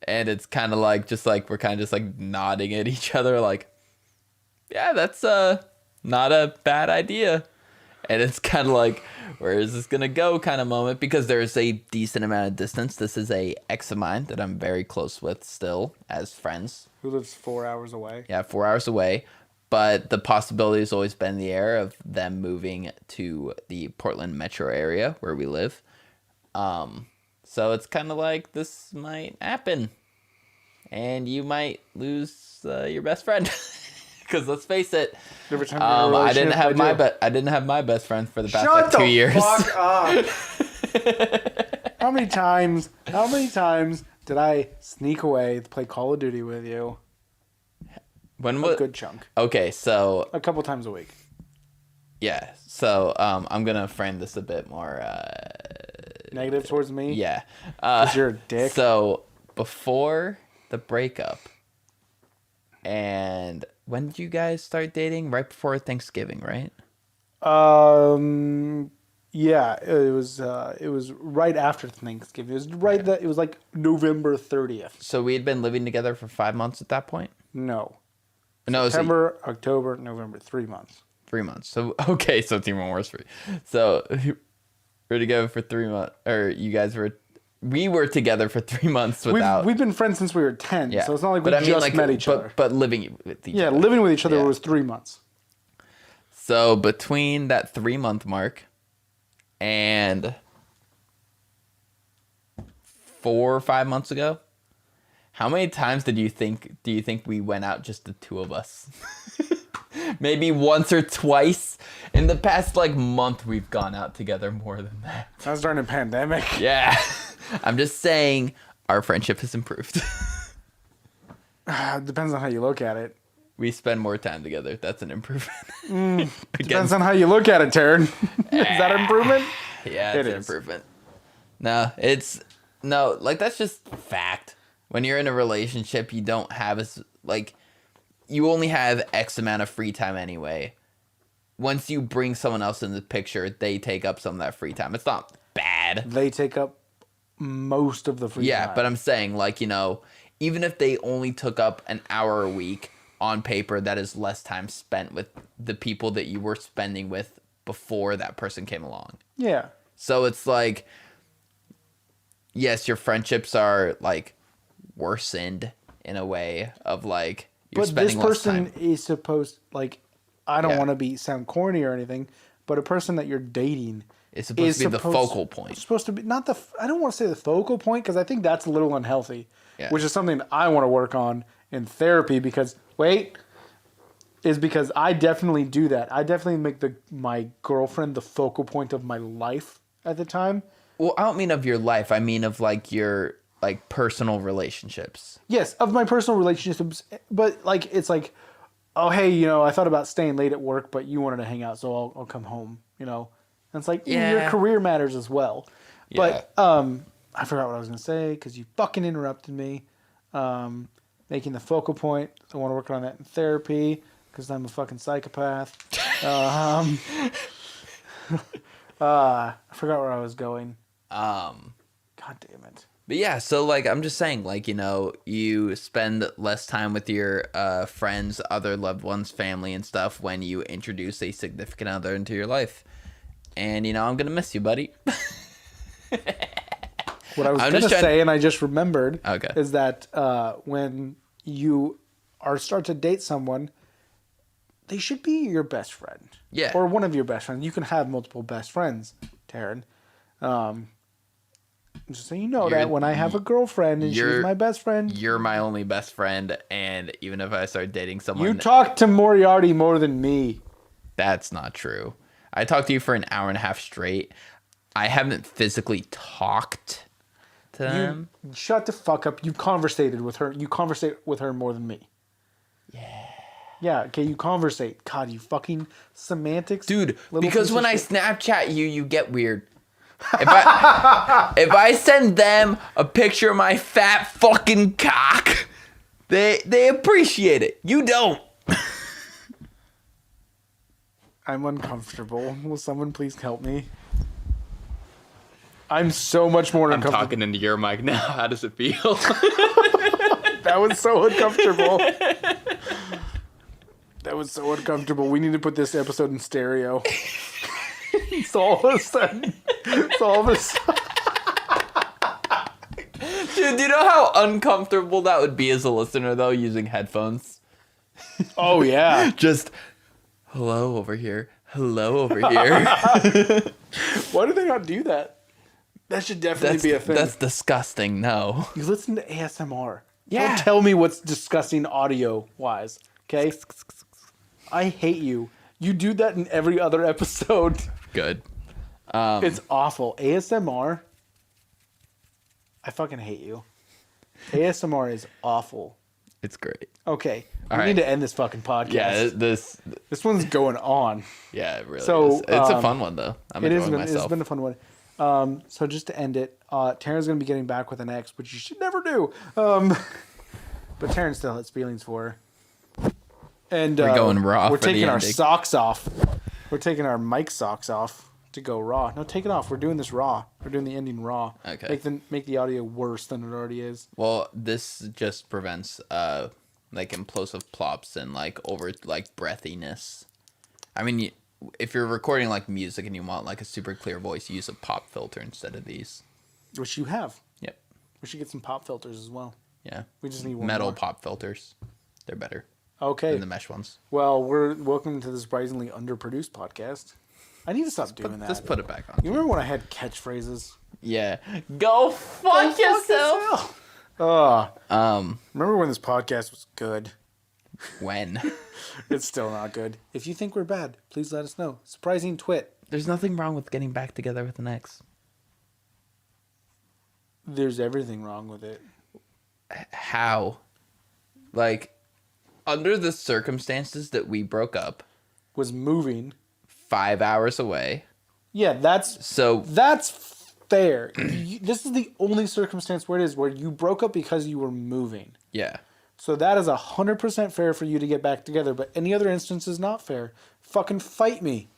And it's kind of like just like we're kind of just like nodding at each other, like, yeah, that's not a bad idea. And it's kind of like, where is this gonna go kind of moment, because there's a decent amount of distance. This is a ex of mine that I'm very close with still as friends. Who lives 4 hours away? Yeah, 4 hours away. But the possibility has always been in the air of them moving to the Portland metro area where we live. So it's kind of like this might happen. And you might lose your best friend. Because let's face it, I didn't have my best friend for the past 2 years. Fuck up. How many times did I sneak away to play Call of Duty with you? A good chunk. Okay, so a couple times a week. Yeah, so I'm gonna frame this a bit more negative towards me. Yeah, 'cause you're a dick. So before the breakup, and when did you guys start dating? Right before Thanksgiving, right? Yeah, it was right after Thanksgiving. It was right that it was like November 30th. So we had been living together for 5 months at that point? No. No, so September, October, November, 3 months. 3 months. So, okay, so it's even worse for you. So, we're together for 3 months, or we were together for 3 months without. We've been friends since we were 10, Yeah. so it's not like But we I mean, just met each other. But living with each Yeah, other. living with each other Yeah. was 3 months. So between that 3 month mark and 4 or 5 months ago, how many times do you think we went out, just the two of us? Maybe once or twice. In the past month, we've gone out together more than that. That was during the pandemic. Yeah. I'm just saying our friendship has improved. Depends on how you look at it. We spend more time together. That's an improvement. Depends on how you look at it, Taran. Is that an improvement? Yeah, it's an improvement. No, that's just fact. When you're in a relationship, you don't have you only have X amount of free time anyway. Once you bring someone else in the picture, they take up some of that free time. It's not bad. They take up most of the free time. Yeah, but I'm saying, even if they only took up an hour a week, on paper, that is less time spent with the people that you were spending with before that person came along. Yeah. So it's yes, your friendships are worsened in a way of you're spending less time. But this person is supposed, I don't want to sound corny or anything, but a person that you're dating is supposed to be the focal point. Supposed to be I don't want to say the focal point, because I think that's a little unhealthy, which is something I want to work on in therapy, because I definitely do that. I definitely make my girlfriend the focal point of my life at the time. Well, I don't mean of your life. I mean of your personal relationships. Yes, of my personal relationships, but it's oh, hey, I thought about staying late at work, but you wanted to hang out, so I'll come home, And it's your career matters as well. Yeah. But I forgot what I was going to say because you fucking interrupted me. Making the focal point. I want to work on that in therapy because I'm a fucking psychopath. I forgot where I was going. God damn it. But yeah, so I'm just saying, you spend less time with your friends, other loved ones, family and stuff when you introduce a significant other into your life. And I'm gonna miss you, buddy. What I was going to say, and I just remembered, is that when you start to date someone, they should be your best friend. Yeah. Or one of your best friends. You can have multiple best friends, Taran. Just so you know that when I have a girlfriend and she's my best friend. You're my only best friend, and even if I start dating someone... You talk to Moriarty more than me. That's not true. I talked to you for an hour and a half straight. I haven't physically talked to them. Shut the fuck up. You conversated with her. You conversate with her more than me. Yeah. Yeah, okay, you conversate. God, you fucking semantics. Dude, because when I Snapchat you, you get weird. If I send them a picture of my fat fucking cock, they appreciate it. You don't. I'm uncomfortable. Will someone please help me? I'm so much more uncomfortable. I'm talking into your mic now. How does it feel? That was so uncomfortable. That was so uncomfortable. We need to put this episode in stereo. So all of a sudden. Dude, do you know how uncomfortable that would be as a listener, though, using headphones? Oh, yeah. Just, hello over here. Hello over here. Why do they not do that? That should definitely be a thing. That's disgusting, no. You listen to ASMR. Yeah. Don't tell me what's disgusting audio-wise, okay? I hate you. You do that in every other episode. Good. It's awful. ASMR, I fucking hate you. ASMR is awful. It's great. Okay, we need to end this fucking podcast. Yeah, this one's going on. Yeah, it really is. It's a fun one, though. I'm enjoying myself. It's been a fun one. So just to end it, Taran's going to be getting back with an ex, which you should never do. But Taran still has feelings for her. And We're going raw. We're for the taking our ending. socks off. We're taking our mic socks off to go raw. No, take it off. We're doing this raw. We're doing the ending raw. Okay. Make the audio worse than it already is. Well, this just prevents like implosive plops and like over like breathiness. I mean, if you're recording like music and you want like a super clear voice, use a pop filter instead of these. Which you have. Yep. We should get some pop filters as well. Yeah. We just need one metal more. pop filters. They're better Okay. than the mesh ones. Well, welcome to the surprisingly underproduced podcast. I need to stop doing that. Just put it back on. You remember when I had catchphrases? Yeah. Go fuck yourself. Remember when this podcast was good? When? It's still not good. If you think we're bad, please let us know. Surprising twit. There's nothing wrong with getting back together with an ex. There's everything wrong with it. How? Like, under the circumstances that we broke up, Was moving. 5 hours away. Yeah, that's So fair. This is the only circumstance where it is where you broke up because you were moving. yeah. So that is 100% fair for you to get back together. But any other instance is not fair. Fucking fight me.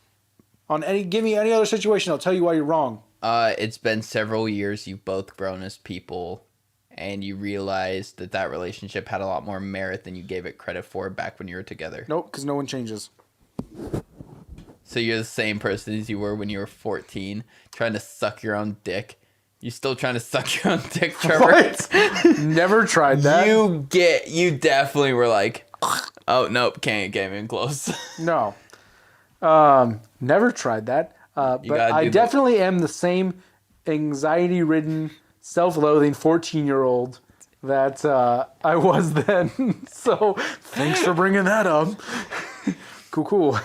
Give me any other situation. I'll tell you why you're wrong. It's been several years. You've both grown as people, and you realized that relationship had a lot more merit than you gave it credit for back when you were together. Nope, because no one changes. So you're the same person as you were when you were 14, trying to suck your own dick. You still trying to suck your own dick, Trevor? What? Never tried that. You definitely were like, oh nope, can't get even close. No. Never tried that. But gotta I do definitely am the same anxiety-ridden, self-loathing 14-year-old that I was then. So thanks for bringing that up. Cool.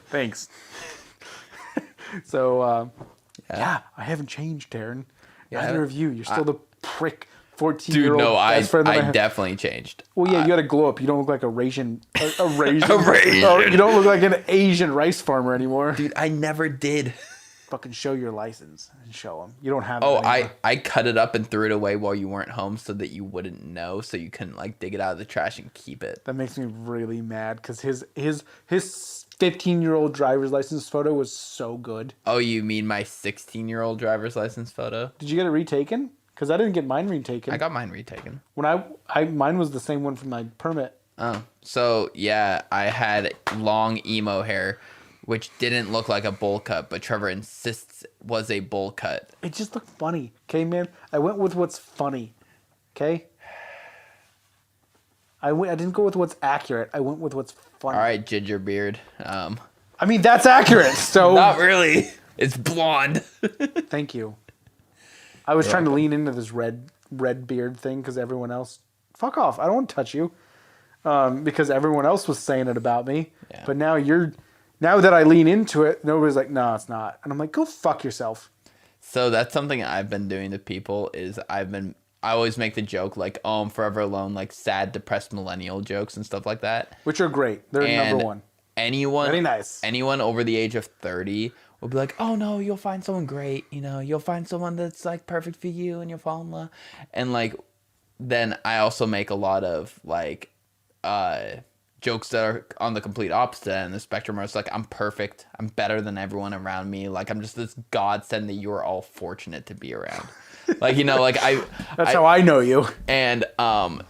Thanks. So, yeah, I haven't changed, Taran. Neither of you. You're still the prick 14-year-old Dude, no, best friend that I have. definitely changed. Well, yeah, you got to glow up. You don't look like a raisin. A raisin. A raisin. Oh, you don't look like an Asian rice farmer anymore. Dude, I never did. Fucking show your license and show them. You don't have. Oh, it anymore. I cut it up and threw it away while you weren't home so that you wouldn't know, so you couldn't like dig it out of the trash and keep it. That makes me really mad because his 15-year-old driver's license photo was so good. Oh, you mean my 16-year-old driver's license photo? Did you get it retaken? Because I didn't get mine retaken. I got mine retaken. When mine was the same one from my permit. Oh, so yeah, I had long emo hair, which didn't look like a bowl cut, but Trevor insists was a bowl cut. It just looked funny. Okay, man? I went with what's funny. Okay? I didn't go with what's accurate. I went with what's funny. All right, ginger beard. I mean, that's accurate. So Not really. It's blonde. thank you. I was trying to lean into this red beard thing because everyone else... Fuck off. I don't want to touch you. Because everyone else was saying it about me. Yeah. But now that I lean into it, nobody's like, no, it's not. And I'm like, go fuck yourself. So that's something I've been doing to people is I always make the joke like, oh, I'm forever alone, like sad, depressed millennial jokes and stuff like that. Which are great. They're And number one. Very nice. Anyone over the age of 30 will be like, oh no, you'll find someone great. You know, you'll find someone that's like perfect for you and you'll fall in love. And like, then I also make a lot of like, jokes that are on the complete opposite end of the spectrum where it's like, I'm perfect. I'm better than everyone around me. Like, I'm just this godsend that you are all fortunate to be around. Like, you know, like That's how I know you. And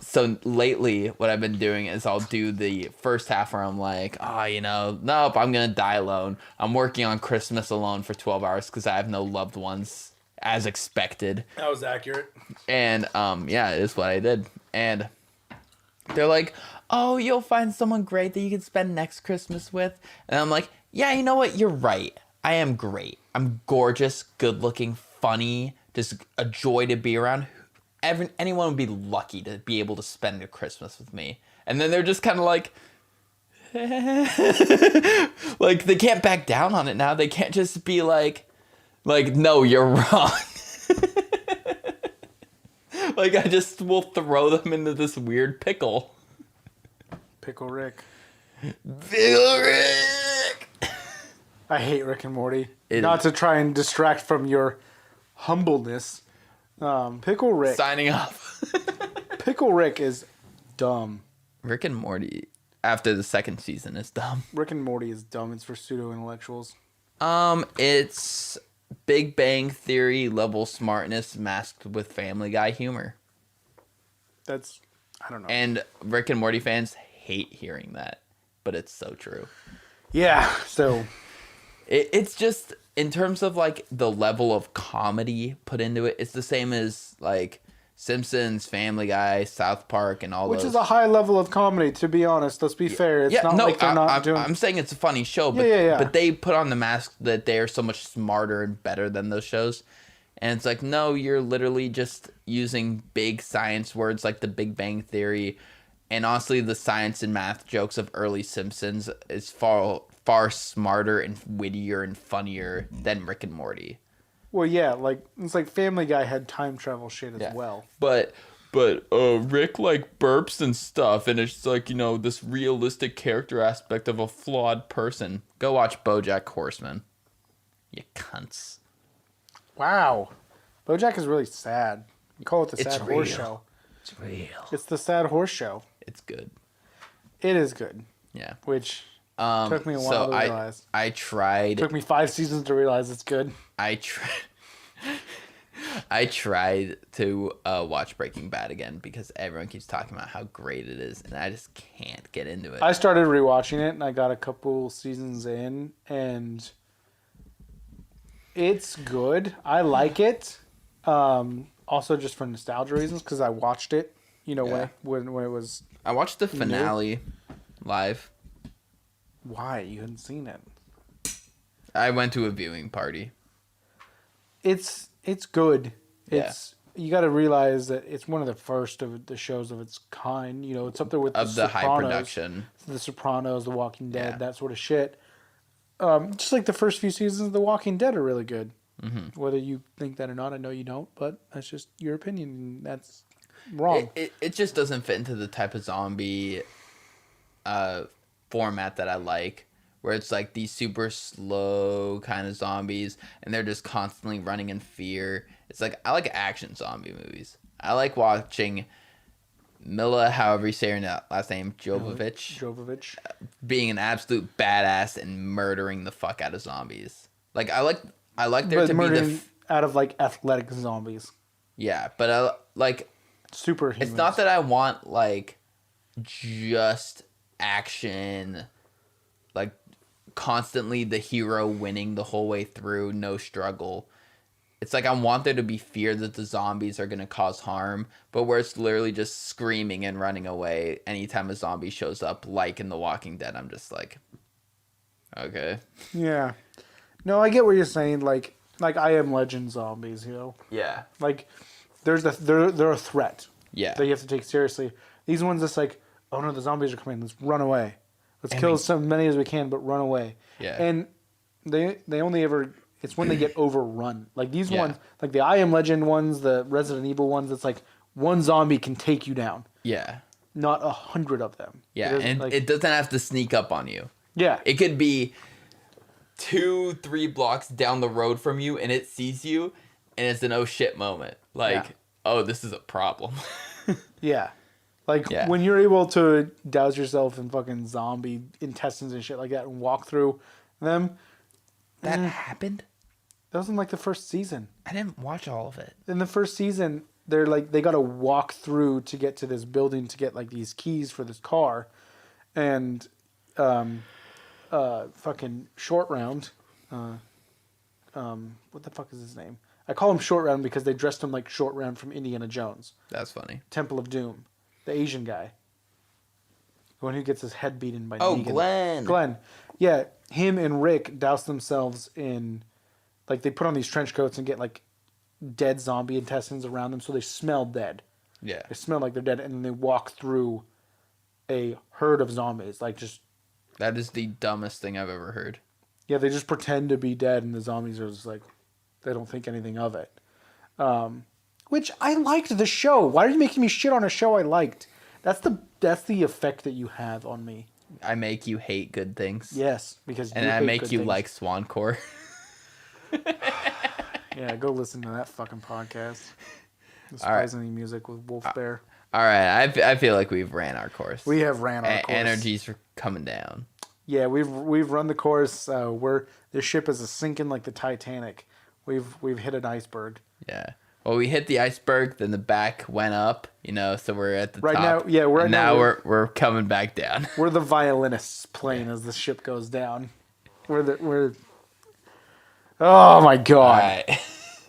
so lately what I've been doing is I'll do the first half where I'm like, oh, you know, nope, I'm going to die alone. I'm working on Christmas alone for 12 hours because I have no loved ones as expected. That was accurate. And yeah, it is what I did. And they're like, oh, you'll find someone great that you can spend next Christmas with. And I'm like, yeah, you know what? You're right. I am great. I'm gorgeous, good looking, funny, just a joy to be around. Anyone would be lucky to be able to spend a Christmas with me. And then they're just kind of like, like they can't back down on it now. They can't just be like, no, you're wrong. Like I just will throw them into this weird pickle. Pickle Rick. Pickle Rick. I hate Rick and Morty. Not to try and distract from your humbleness. Pickle Rick. Signing off. Pickle Rick is dumb. Rick and Morty after the second season is dumb. Rick and Morty is dumb. It's for pseudo-intellectuals. It's Big Bang Theory level smartness masked with Family Guy humor. That's, I don't know. And Rick and Morty fans hate hearing that, but it's so true. Yeah, so... It's just, in terms of, like, the level of comedy put into it, it's the same as, like, Simpsons, Family Guy, South Park, and all Which those. is a high level of comedy, to be honest. Let's be fair. It's not like they're not doing... I'm saying it's a funny show, but, but they put on the mask that they are so much smarter and better than those shows. And it's like, no, you're literally just using big science words like the Big Bang Theory. And honestly, the science and math jokes of early Simpsons is far smarter and wittier and funnier than Rick and Morty. Well, yeah, like it's like Family Guy had time travel shit as well. But Rick like burps and stuff, and it's like, you know, this realistic character aspect of a flawed person. Go watch BoJack Horseman, you cunts. Wow, BoJack is really sad. You call it the sad horse show. It's real. It's the sad horse show. It's good. It is good. Yeah. Which took me a while to realize. I tried. It took me 5 seasons to realize it's good. I tried to watch Breaking Bad again because everyone keeps talking about how great it is, and I just can't get into it. I started rewatching it, and I got a couple seasons in, and it's good. I like it. Also, just for nostalgia reasons, because I watched it, you know, when it was... I watched the finale live. Why? You hadn't seen it. I went to a viewing party. It's good. You got to realize that it's one of the first of the shows of its kind. You know, it's up there with the high production, The Sopranos, The Walking Dead, that sort of shit. Just like the first few seasons of The Walking Dead are really good. Mm-hmm. Whether you think that or not, I know you don't, but that's just your opinion. And that's wrong. It just doesn't fit into the type of zombie format that I like, where it's like these super slow kind of zombies and they're just constantly running in fear. It's like, I like action zombie movies. I like watching Mila, however you say her last name, Jovovich, being an absolute badass and murdering the fuck out of zombies. Like, I like there to be out of like athletic zombies. Yeah, but I like superhumans. It's not that I want like just action, like constantly the hero winning the whole way through, no struggle. It's like I want there to be fear that the zombies are going to cause harm, but where it's literally just screaming and running away anytime a zombie shows up, like in The Walking Dead. I'm just like, okay. Yeah. No, I get what you're saying. Like I Am Legend zombies, you know? Yeah. Like, they're a threat. Yeah. That you have to take seriously. These ones, it's like, oh no, the zombies are coming. Let's run away. Let's kill as many as we can, but run away. Yeah. And they only ever... It's when they get overrun. Like these ones, like the I Am Legend ones, the Resident Evil ones, it's like one zombie can take you down. Yeah. Not 100 of them. Yeah, and it doesn't have to sneak up on you. Yeah. It could be 2-3 blocks down the road from you, and it sees you, and it's an oh shit moment. Like, oh, this is a problem. Yeah. Like, when you're able to douse yourself in fucking zombie intestines and shit like that and walk through them... That happened? That was in like the first season. I didn't watch all of it. In the first season, they're like, they got to walk through to get to this building to get like these keys for this car. And fucking Short Round, what the fuck is his name? I call him Short Round because they dressed him like Short Round from Indiana Jones. That's funny. Temple of Doom. The Asian guy. The one who gets his head beaten by Negan. Oh, Glenn. Yeah, him and Rick douse themselves in... Like, they put on these trench coats and get, like, dead zombie intestines around them so they smell dead. Yeah. They smell like they're dead, and then they walk through a herd of zombies. Like, just... That is the dumbest thing I've ever heard. Yeah, they just pretend to be dead, and the zombies are just like... They don't think anything of it. Which, I liked the show. Why are you making me shit on a show I liked? That's the effect that you have on me. I make you hate good things. Yes, because and I make you like Swancore. Yeah, go listen to that fucking podcast. The Surprisingly Music with Wolf Bear. All right, I feel like we've ran our course. We have ran our course. Energies are coming down. Yeah, we've run the course. This ship is sinking like the Titanic. We've hit an iceberg. Yeah. Well, we hit the iceberg, then the back went up, so we're at the right top. Now, yeah, we're coming back down. We're the violinists playing as the ship goes down. We're Oh my god. Right.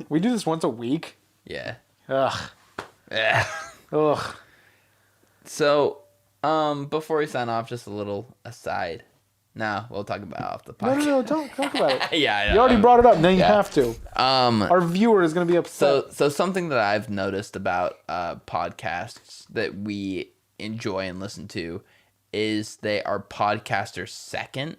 We do this once a week? Yeah. Ugh. Yeah. Ugh. So, before we sign off, just a little aside. No, we'll talk about it off the podcast. No, don't talk about it. Yeah, I know. You already brought it up, now you have to. Our viewer is going to be upset. So something that I've noticed about podcasts that we enjoy and listen to is they are podcasters second,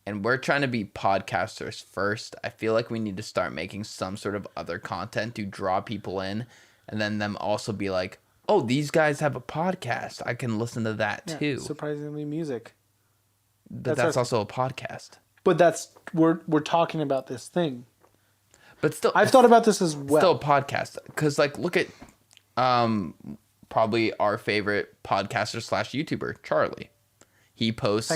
and we're trying to be podcasters first. I feel like we need to start making some sort of other content to draw people in, and then them also be like, oh, these guys have a podcast. I can listen to that too. Surprisingly music. But that's also a podcast. But we're talking about this thing. But still, I've thought about this as well. Still a podcast, because look at probably our favorite podcaster / YouTuber, Charlie. He posts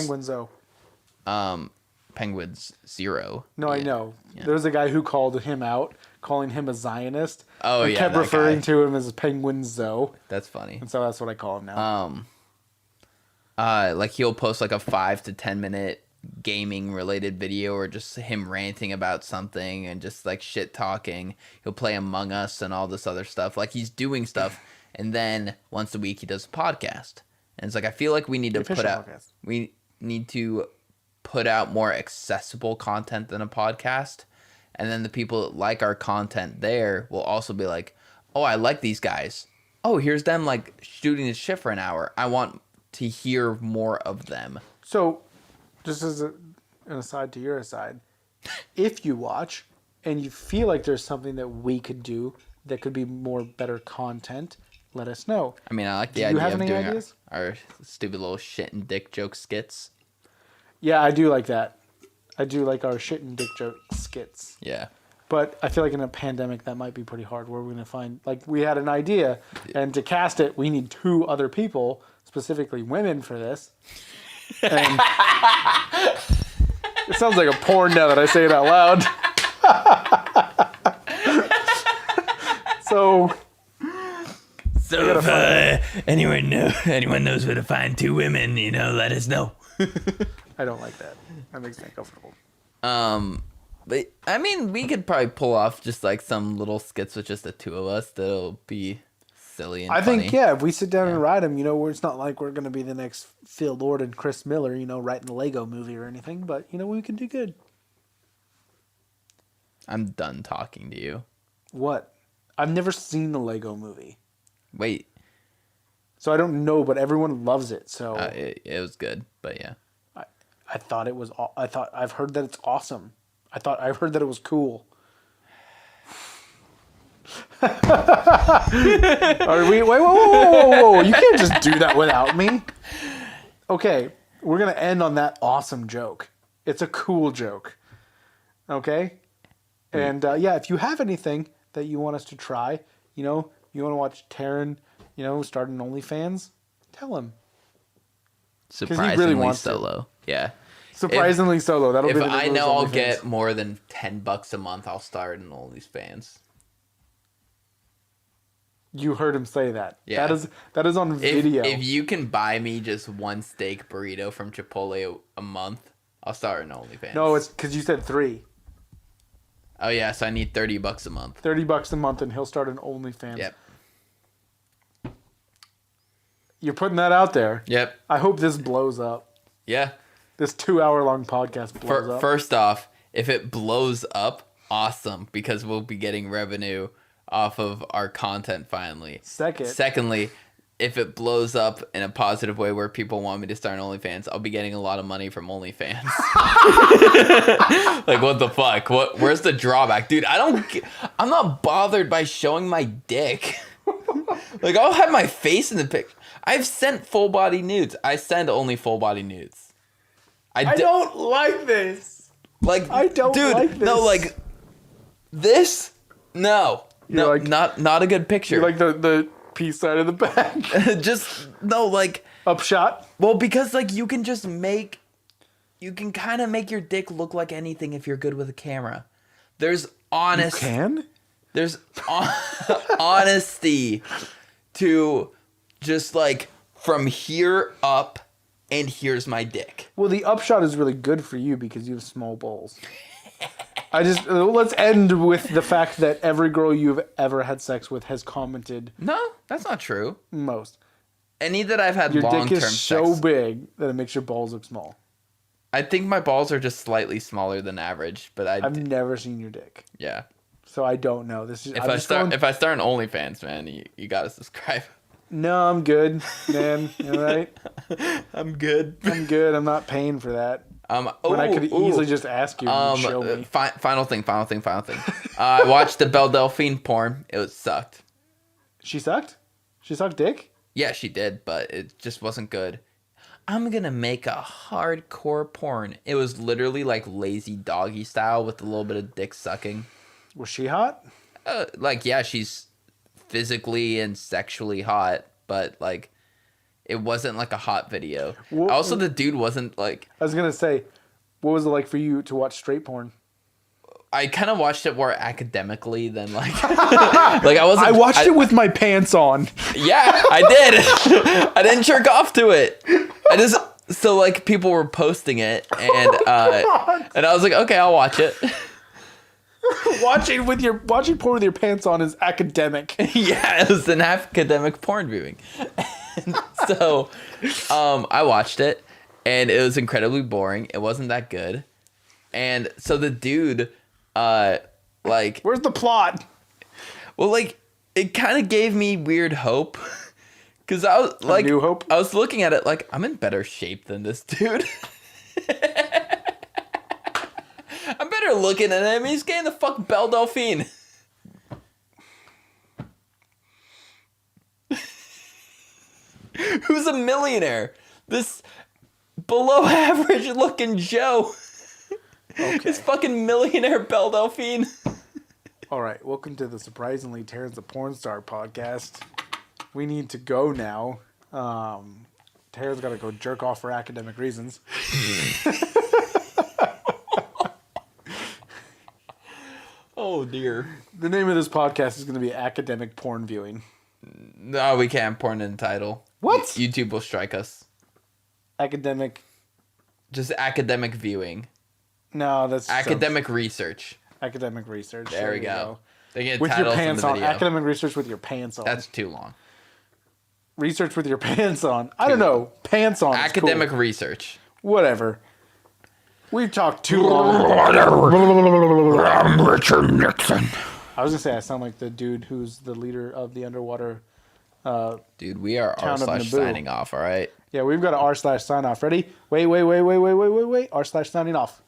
Penguins Zero. No, yeah. I know. Yeah. There's a guy who called him out, calling him a Zionist. Oh, yeah, kept referring to him as Penguin Zo. That's funny. And so that's what I call him now. He'll post a 5 to 10 minute gaming related video, or just him ranting about something and just shit talking. He'll play Among Us and all this other stuff. He's doing stuff, and then once a week he does a podcast. And it's I feel like we need to put out more accessible content than a podcast, and then the people that like our content there will also be like, oh, I like these guys. Oh, here's them shooting this shit for an hour. I want to hear more of them. So, just as an aside to your aside, if you watch and you feel like there's something that we could do that could be more better content, let us know. I mean, I like the idea of doing our stupid little shit and dick joke skits. Yeah, I do like that. I do like our shit and dick joke skits. Yeah. But I feel like in a pandemic that might be pretty hard. Where we're going to find, we had an idea, and to cast it, we need 2 other people, specifically women, for this. And it sounds like a porn now that I say it out loud. So if anyone knows where to find 2 women, let us know. I don't like that. That makes me uncomfortable. But I mean, we could probably pull off just some little skits with just the 2 of us that'll be silly and funny. I think, if we sit down and write them, where it's not like we're going to be the next Phil Lord and Chris Miller, writing a Lego movie or anything, but, we can do good. I'm done talking to you. What? I've never seen the Lego movie. Wait. So I don't know, but everyone loves it, so... it was good, but yeah. I thought it was... I've heard that it's awesome. I've heard that it was cool. Are we? Wait, whoa! You can't just do that without me. Okay, we're gonna end on that awesome joke. It's a cool joke. Okay, and if you have anything that you want us to try, you want to watch Taran, start an OnlyFans, tell him. Surprisingly really solo. Yeah. Surprisingly solo. That'll be the If I know I'll get more than $10 a month, I'll start an OnlyFans. You heard him say that. Yeah. That is on video. If you can buy me just 1 steak burrito from Chipotle a month, I'll start an OnlyFans. No, it's because you said 3. Oh yeah, so I need $30 a month. $30 a month, and he'll start an OnlyFans. Yep. You're putting that out there. Yep. I hope this blows up. Yeah. This 2-hour-long podcast blows up. First off, if it blows up, awesome, because we'll be getting revenue off of our content finally. Secondly, if it blows up in a positive way where people want me to start an OnlyFans, I'll be getting a lot of money from OnlyFans. What the fuck? Where's the drawback? Dude, I'm not bothered by showing my dick. I'll have my face in the picture. I've sent full body nudes. I send only full body nudes. I don't like this. I don't like this. No, this? No. No, not a good picture. You're like the Peace side of the back. Just no, like Upshot. well, because like you can kind of make your dick look like anything if you're good with a camera. There's honest. You can? There's honesty to just like from here up, and here's my dick. Well, the upshot is really good for you because you have small balls. Let's end with the fact that every girl you've ever had sex with has commented. No, that's not true. Most. Any that I've had Your long-term dick is sex. so big that it makes your balls look small. I think my balls are just slightly smaller than average, but I've never seen your dick, yeah. so I don't know. This is If I start an OnlyFans, man, you gotta subscribe. No, I'm good, man. All right. I'm good. I'm good. I'm not paying for that. When I could easily just ask you and show me. Final thing. I watched the Belle Delphine porn. It sucked. She sucked? She sucked dick? Yeah, she did, but it just wasn't good. I'm gonna make a hardcore porn. It was literally like lazy doggy style with a little bit of dick sucking. Was she hot? Yeah, she's physically and sexually hot, but like it wasn't like a hot video. Also, the dude wasn't like. I was gonna say, what was it like for you to watch straight porn? I kind of watched it more academically than like. Like I watched it with my pants on. Yeah, I did. I didn't jerk off to it. So like people were posting it, and I was like, okay, I'll watch it. Watching porn with your pants on is academic. Yeah, it was an academic porn viewing. So, I watched it, and it was incredibly boring. It wasn't that good, and so the dude, like, where's the plot? Well, like, it kind of gave me weird hope, because I was like, new hope? I was looking at it like I'm in better shape than this dude. I'm better looking at him. He's getting the fuck Belle Delphine. Who's a millionaire? This below average looking Joe. Okay. It's fucking millionaire Belle Delphine. All right, welcome to the Surprisingly Taran's a Porn Star podcast. We need to go now. Taran's got to go jerk off for academic reasons. Oh dear. The name of this podcast is going to be Academic Porn Viewing. No, we can't porn in the title. What? YouTube will strike us. Academic. Just academic viewing. No, that's academic research. Academic research. There we go. They get with your titles pants in the on. video. Academic research with your pants on. That's too long. Research with your pants on. I don't know. Pants on. Academic cool. research. Whatever. We've talked too long. I'm Richard Nixon. I was gonna say I sound like the dude who's the leader of the underwater. Dude, we are Town of r/ Naboo. signing off. All right. Yeah, we've got an r/ sign off. Ready? Wait. R/ signing off.